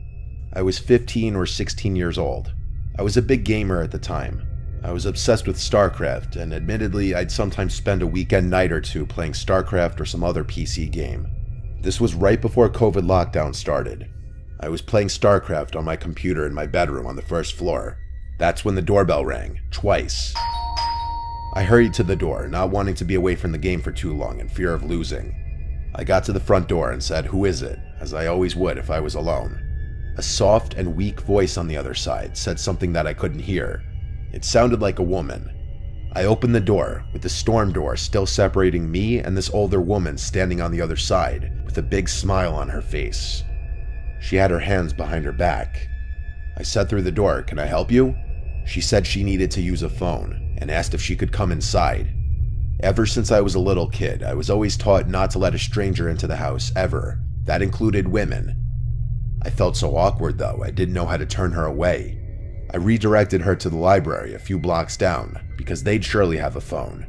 I was 15 or 16 years old. I was a big gamer at the time. I was obsessed with StarCraft, and admittedly, I'd sometimes spend a weekend night or two playing StarCraft or some other PC game. This was right before COVID lockdown started. I was playing StarCraft on my computer in my bedroom on the first floor. That's when the doorbell rang, twice. I hurried to the door, not wanting to be away from the game for too long in fear of losing. I got to the front door and said, "Who is it?" as I always would if I was alone. A soft and weak voice on the other side said something that I couldn't hear. It sounded like a woman. I opened the door, with the storm door still separating me and this older woman standing on the other side, with a big smile on her face. She had her hands behind her back. I said through the door, "Can I help you?" She said she needed to use a phone, and asked if she could come inside. Ever since I was a little kid, I was always taught not to let a stranger into the house, ever. That included women. I felt so awkward though, I didn't know how to turn her away. I redirected her to the library a few blocks down, because they'd surely have a phone.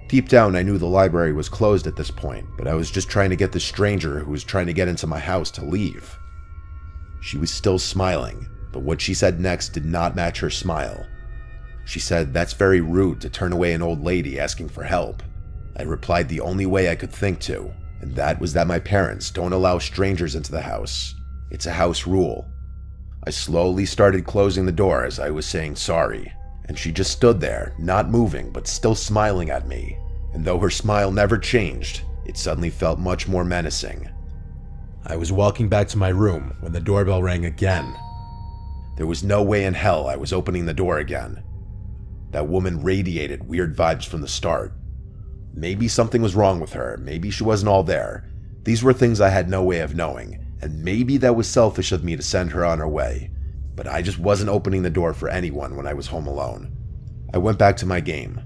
Deep down, I knew the library was closed at this point, but I was just trying to get the stranger who was trying to get into my house to leave. She was still smiling, but what she said next did not match her smile. She said, "That's very rude to turn away an old lady asking for help." I replied the only way I could think to, and that was that my parents don't allow strangers into the house. It's a house rule. I slowly started closing the door as I was saying sorry, and she just stood there, not moving but still smiling at me, and though her smile never changed, it suddenly felt much more menacing. I was walking back to my room when the doorbell rang again. There was no way in hell I was opening the door again. That woman radiated weird vibes from the start. Maybe something was wrong with her, maybe she wasn't all there. These were things I had no way of knowing, and maybe that was selfish of me to send her on her way. But I just wasn't opening the door for anyone when I was home alone. I went back to my game.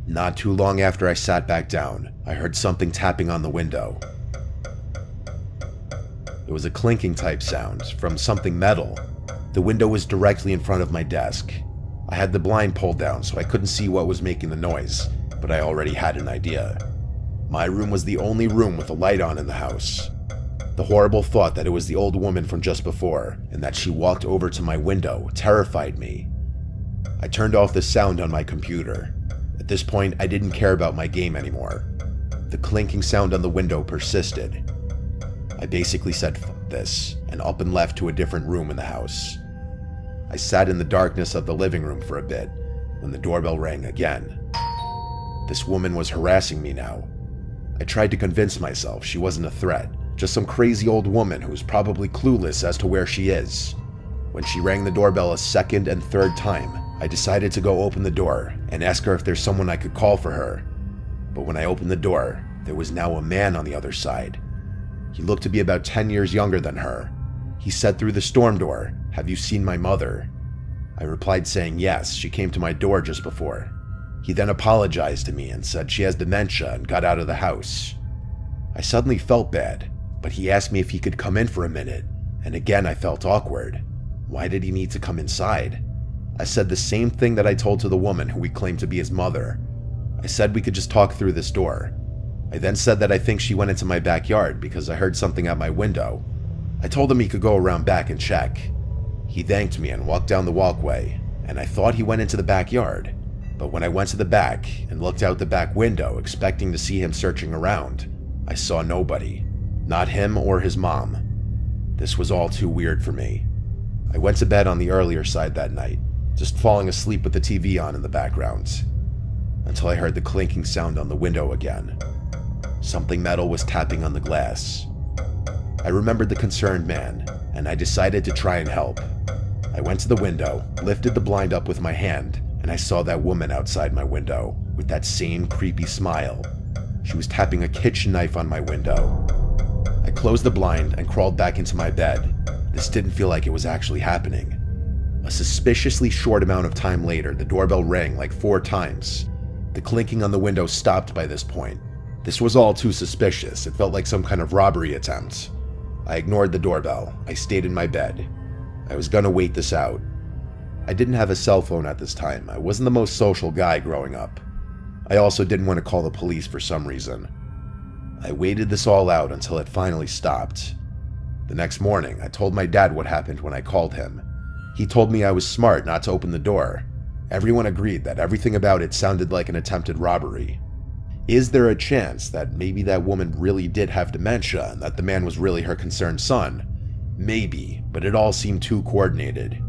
Not too long after I sat back down, I heard something tapping on the window. It was a clinking type sound from something metal. The window was directly in front of my desk. I had the blind pulled down so I couldn't see what was making the noise, but I already had an idea. My room was the only room with a light on in the house. The horrible thought that it was the old woman from just before, and that she walked over to my window, terrified me. I turned off the sound on my computer. At this point, I didn't care about my game anymore. The clinking sound on the window persisted. I basically said, "F this," and up and left to a different room in the house. I sat in the darkness of the living room for a bit, when the doorbell rang again. This woman was harassing me now. I tried to convince myself she wasn't a threat, just some crazy old woman who's probably clueless as to where she is. When she rang the doorbell a second and third time, I decided to go open the door and ask her if there's someone I could call for her. but when I opened the door, there was now a man on the other side. He looked to be about 10 years younger than her. He said through the storm door, "Have you seen my mother?" I replied saying yes, she came to my door just before. He then apologized to me and said she has dementia and got out of the house. I suddenly felt bad, but he asked me if he could come in for a minute, and again I felt awkward. Why did he need to come inside? I said the same thing that I told to the woman who we claimed to be his mother. I said we could just talk through this door. I then said that I think she went into my backyard because I heard something at my window. I told him he could go around back and check. He thanked me and walked down the walkway, and I thought he went into the backyard. But when I went to the back and looked out the back window expecting to see him searching around, I saw nobody. Not him or his mom. This was all too weird for me. I went to bed on the earlier side that night, just falling asleep with the TV on in the background, until I heard the clinking sound on the window again. Something metal was tapping on the glass. I remembered the concerned man, and I decided to try and help. I went to the window, lifted the blind up with my hand, and I saw that woman outside my window, with that same creepy smile. She was tapping a kitchen knife on my window. I closed the blind and crawled back into my bed. This didn't feel like it was actually happening. A suspiciously short amount of time later, the doorbell rang like 4 times. The clinking on the window stopped by this point. This was all too suspicious. It felt like some kind of robbery attempt. I ignored the doorbell. I stayed in my bed. I was gonna wait this out. I didn't have a cell phone at this time. I wasn't the most social guy growing up. I also didn't want to call the police for some reason. I waited this all out until it finally stopped. The next morning, I told my dad what happened when I called him. He told me I was smart not to open the door. Everyone agreed that everything about it sounded like an attempted robbery. Is there a chance that maybe that woman really did have dementia and that the man was really her concerned son? Maybe, but it all seemed too coordinated.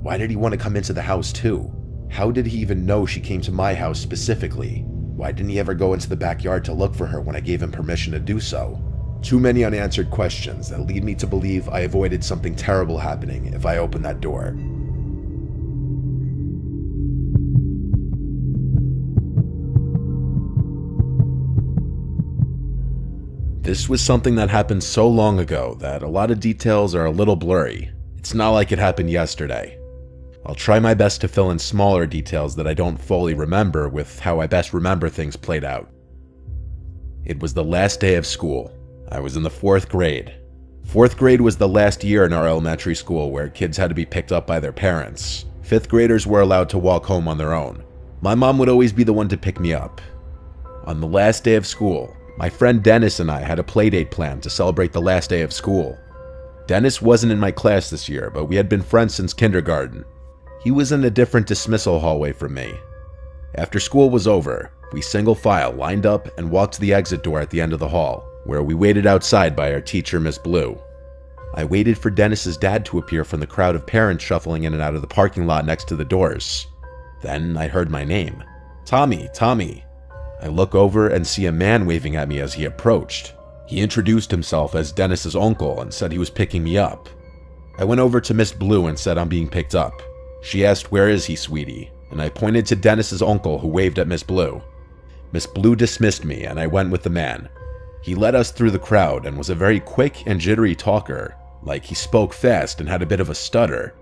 Why did he want to come into the house too? How did he even know she came to my house specifically? Why didn't he ever go into the backyard to look for her when I gave him permission to do so? Too many unanswered questions that lead me to believe I avoided something terrible happening if I opened that door. This was something that happened so long ago that a lot of details are a little blurry. It's not like it happened yesterday. I'll try my best to fill in smaller details that I don't fully remember with how I best remember things played out. It was the last day of school. I was in the 4th grade. 4th grade was the last year in our elementary school where kids had to be picked up by their parents. 5th graders were allowed to walk home on their own. My mom would always be the one to pick me up. On the last day of school, my friend Dennis and I had a playdate planned to celebrate the last day of school. Dennis wasn't in my class this year, but we had been friends since kindergarten. He was in a different dismissal hallway from me. After school was over, we single file lined up and walked to the exit door at the end of the hall, where we waited outside by our teacher, Miss Blue. I waited for Dennis's dad to appear from the crowd of parents shuffling in and out of the parking lot next to the doors. Then I heard my name. "Tommy, Tommy." I look over and see a man waving at me as he approached. He introduced himself as Dennis's uncle and said he was picking me up. I went over to Miss Blue and said I'm being picked up. She asked, "Where is he, sweetie?" And I pointed to Dennis's uncle who waved at Miss Blue. Miss Blue dismissed me and I went with the man. He led us through the crowd and was a very quick and jittery talker, like he spoke fast and had a bit of a stutter.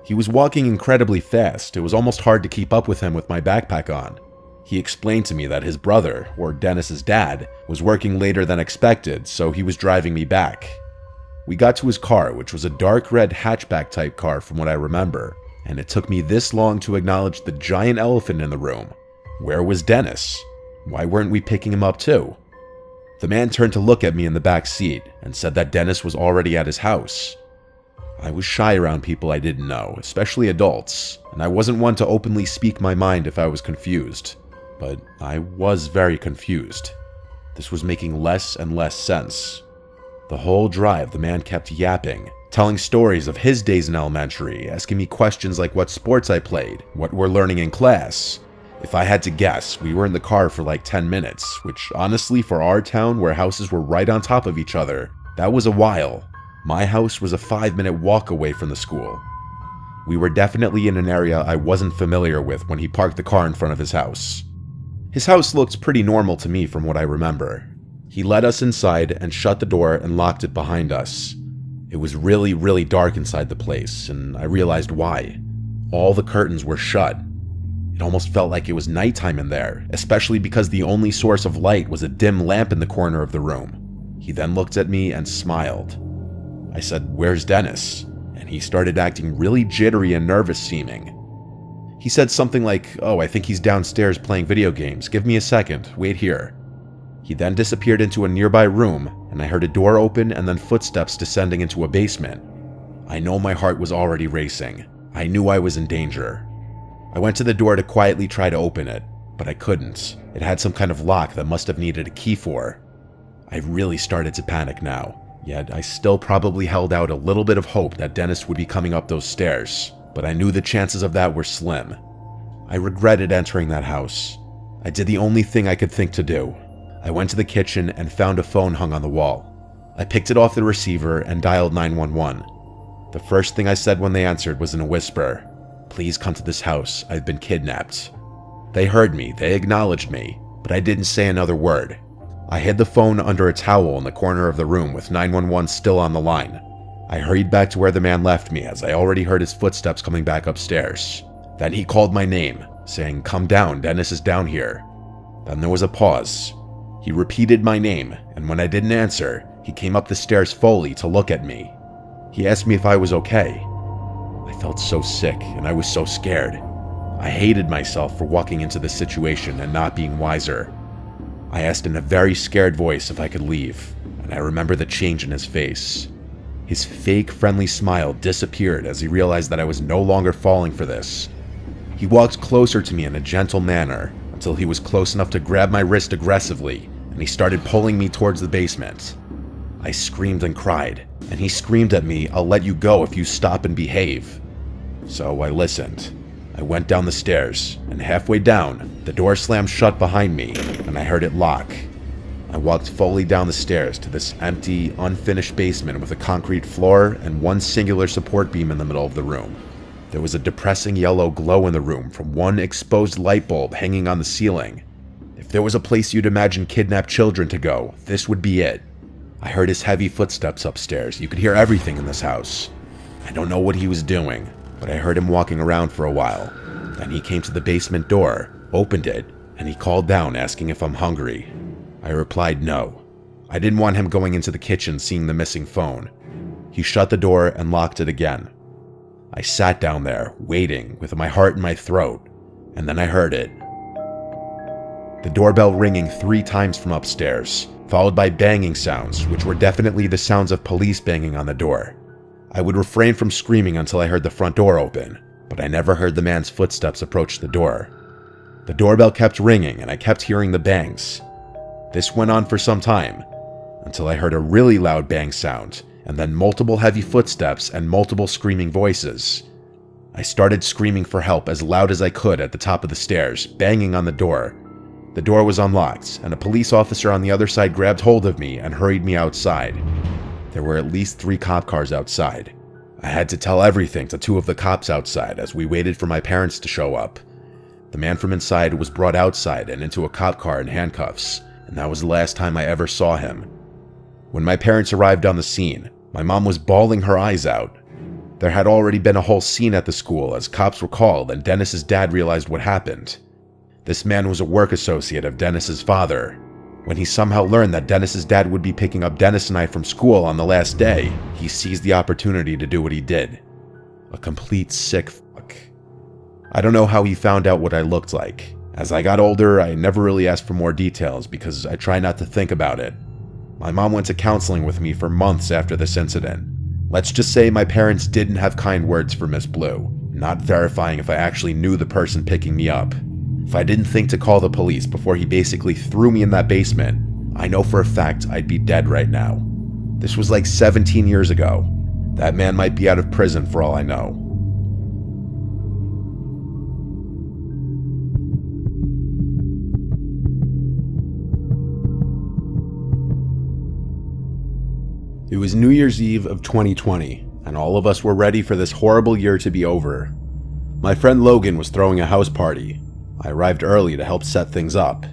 He was walking incredibly fast. It was almost hard to keep up with him with my backpack on. He explained to me that his brother, or Dennis's dad, was working later than expected, so he was driving me back. We got to his car, which was a dark red hatchback type car from what I remember, and it took me this long to acknowledge the giant elephant in the room. Where was Dennis? Why weren't we picking him up too? The man turned to look at me in the back seat and said that Dennis was already at his house. I was shy around people I didn't know, especially adults, and I wasn't one to openly speak my mind if I was confused. But I was very confused. This was making less and less sense. The whole drive, the man kept yapping, telling stories of his days in elementary, asking me questions like what sports I played, what we're learning in class. If I had to guess, we were in the car for like 10 minutes, which honestly for our town where houses were right on top of each other, that was a while. My house was a 5-minute walk away from the school. We were definitely in an area I wasn't familiar with when he parked the car in front of his house. His house looked pretty normal to me from what I remember. He led us inside and shut the door and locked it behind us. It was really, really dark inside the place, and I realized why. All the curtains were shut. It almost felt like it was nighttime in there, especially because the only source of light was a dim lamp in the corner of the room. He then looked at me and smiled. I said, "Where's Dennis?" And he started acting really jittery and nervous seeming. He said something like, "Oh, I think he's downstairs playing video games. Give me a second. Wait here." He then disappeared into a nearby room, and I heard a door open and then footsteps descending into a basement. I know my heart was already racing. I knew I was in danger. I went to the door to quietly try to open it, but I couldn't. It had some kind of lock that must have needed a key for. I really started to panic now, yet I still probably held out a little bit of hope that Dennis would be coming up those stairs, but I knew the chances of that were slim. I regretted entering that house. I did the only thing I could think to do. I went to the kitchen and found a phone hung on the wall. I picked it off the receiver and dialed 911. The first thing I said when they answered was in a whisper, "Please come to this house. I've been kidnapped." They heard me, they acknowledged me, but I didn't say another word. I hid the phone under a towel in the corner of the room with 911 still on the line. I hurried back to where the man left me as I already heard his footsteps coming back upstairs. Then he called my name, saying, "Come down, Dennis is down here." Then there was a pause. He repeated my name, and when I didn't answer, he came up the stairs fully to look at me. He asked me if I was okay. I felt so sick, and I was so scared. I hated myself for walking into this situation and not being wiser. I asked in a very scared voice if I could leave, and I remember the change in his face. His fake, friendly smile disappeared as he realized that I was no longer falling for this. He walked closer to me in a gentle manner until he was close enough to grab my wrist aggressively, and he started pulling me towards the basement. I screamed and cried, and he screamed at me, "I'll let you go if you stop and behave." So I listened. I went down the stairs, and halfway down, the door slammed shut behind me, and I heard it lock. I walked fully down the stairs to this empty, unfinished basement with a concrete floor and one singular support beam in the middle of the room. There was a depressing yellow glow in the room from one exposed light bulb hanging on the ceiling. If there was a place you'd imagine kidnapped children to go, this would be it. I heard his heavy footsteps upstairs. You could hear everything in this house. I don't know what he was doing, but I heard him walking around for a while. Then he came to the basement door, opened it, and he called down asking if I'm hungry. I replied no. I didn't want him going into the kitchen seeing the missing phone. He shut the door and locked it again. I sat down there, waiting, with my heart in my throat, and then I heard it. The doorbell ringing 3 times from upstairs, followed by banging sounds, which were definitely the sounds of police banging on the door. I would refrain from screaming until I heard the front door open, but I never heard the man's footsteps approach the door. The doorbell kept ringing, and I kept hearing the bangs. This went on for some time, until I heard a really loud bang sound, and then multiple heavy footsteps and multiple screaming voices. I started screaming for help as loud as I could at the top of the stairs, banging on the door. The door was unlocked, and a police officer on the other side grabbed hold of me and hurried me outside. There were at least 3 cop cars outside. I had to tell everything to 2 of the cops outside as we waited for my parents to show up. The man from inside was brought outside and into a cop car in handcuffs, and that was the last time I ever saw him. When my parents arrived on the scene, my mom was bawling her eyes out. There had already been a whole scene at the school as cops were called and Dennis's dad realized what happened. This man was a work associate of Dennis's father. When he somehow learned that Dennis's dad would be picking up Dennis and I from school on the last day, he seized the opportunity to do what he did. A complete sick fuck. I don't know how he found out what I looked like. As I got older, I never really asked for more details because I try not to think about it. My mom went to counseling with me for months after this incident. Let's just say my parents didn't have kind words for Miss Blue, not verifying if I actually knew the person picking me up. If I didn't think to call the police before he basically threw me in that basement, I know for a fact I'd be dead right now. This was like 17 years ago. That man might be out of prison for all I know. It was New Year's Eve of 2020, and all of us were ready for this horrible year to be over. My friend Logan was throwing a house party. I arrived early to help set things up.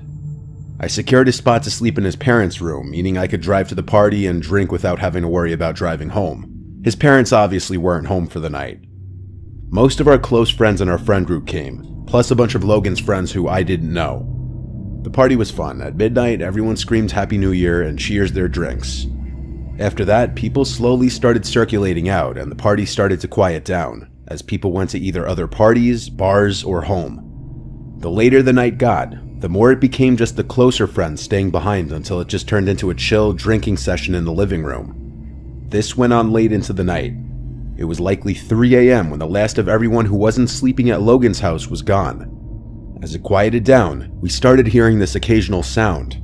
I secured a spot to sleep in his parents' room, meaning I could drive to the party and drink without having to worry about driving home. His parents obviously weren't home for the night. Most of our close friends in our friend group came, plus a bunch of Logan's friends who I didn't know. The party was fun. At midnight, everyone screamed Happy New Year and cheers their drinks. After that, people slowly started circulating out and the party started to quiet down, as people went to either other parties, bars, or home. The later the night got, the more it became just the closer friends staying behind until it just turned into a chill drinking session in the living room. This went on late into the night. It was likely 3 a.m. when the last of everyone who wasn't sleeping at Logan's house was gone. As it quieted down, we started hearing this occasional sound.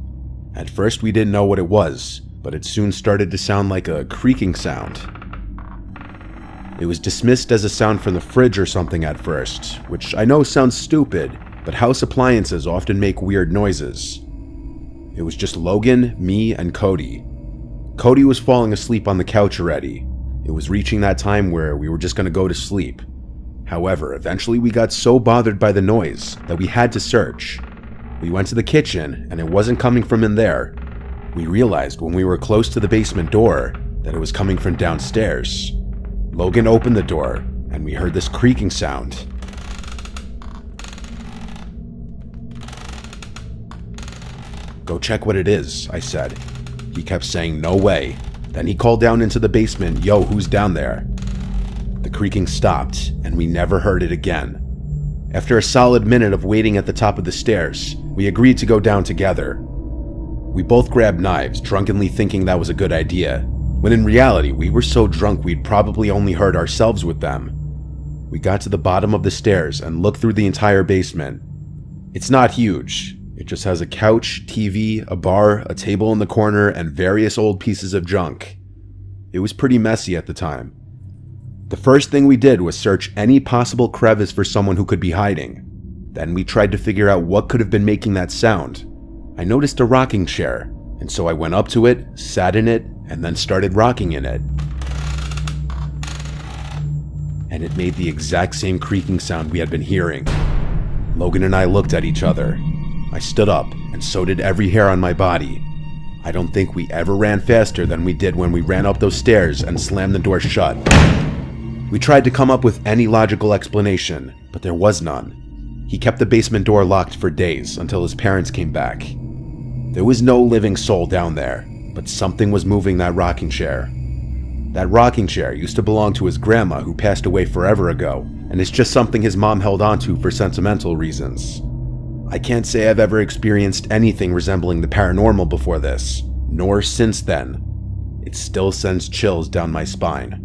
At first we didn't know what it was, but it soon started to sound like a creaking sound. It was dismissed as a sound from the fridge or something at first, which I know sounds stupid, but house appliances often make weird noises. It was just Logan, me, and Cody. Cody was falling asleep on the couch already. It was reaching that time where we were just going to go to sleep. However, eventually we got so bothered by the noise that we had to search. We went to the kitchen, and it wasn't coming from in there. We realized when we were close to the basement door that it was coming from downstairs. Logan opened the door, and we heard this creaking sound. "Go check what it is," I said. He kept saying, "No way." Then he called down into the basement, "Yo, who's down there?" The creaking stopped, and we never heard it again. After a solid minute of waiting at the top of the stairs, we agreed to go down together. We both grabbed knives, drunkenly thinking that was a good idea, when in reality we were so drunk we'd probably only hurt ourselves with them. We got to the bottom of the stairs and looked through the entire basement. It's not huge. It just has a couch, TV, a bar, a table in the corner, and various old pieces of junk. It was pretty messy at the time. The first thing we did was search any possible crevice for someone who could be hiding. Then we tried to figure out what could have been making that sound. I noticed a rocking chair, and so I went up to it, sat in it, and then started rocking in it. And it made the exact same creaking sound we had been hearing. Logan and I looked at each other. I stood up, and so did every hair on my body. I don't think we ever ran faster than we did when we ran up those stairs and slammed the door shut. We tried to come up with any logical explanation, but there was none. He kept the basement door locked for days until his parents came back. There was no living soul down there, but something was moving that rocking chair. That rocking chair used to belong to his grandma who passed away forever ago, and it's just something his mom held onto for sentimental reasons. I can't say I've ever experienced anything resembling the paranormal before this, nor since then. It still sends chills down my spine.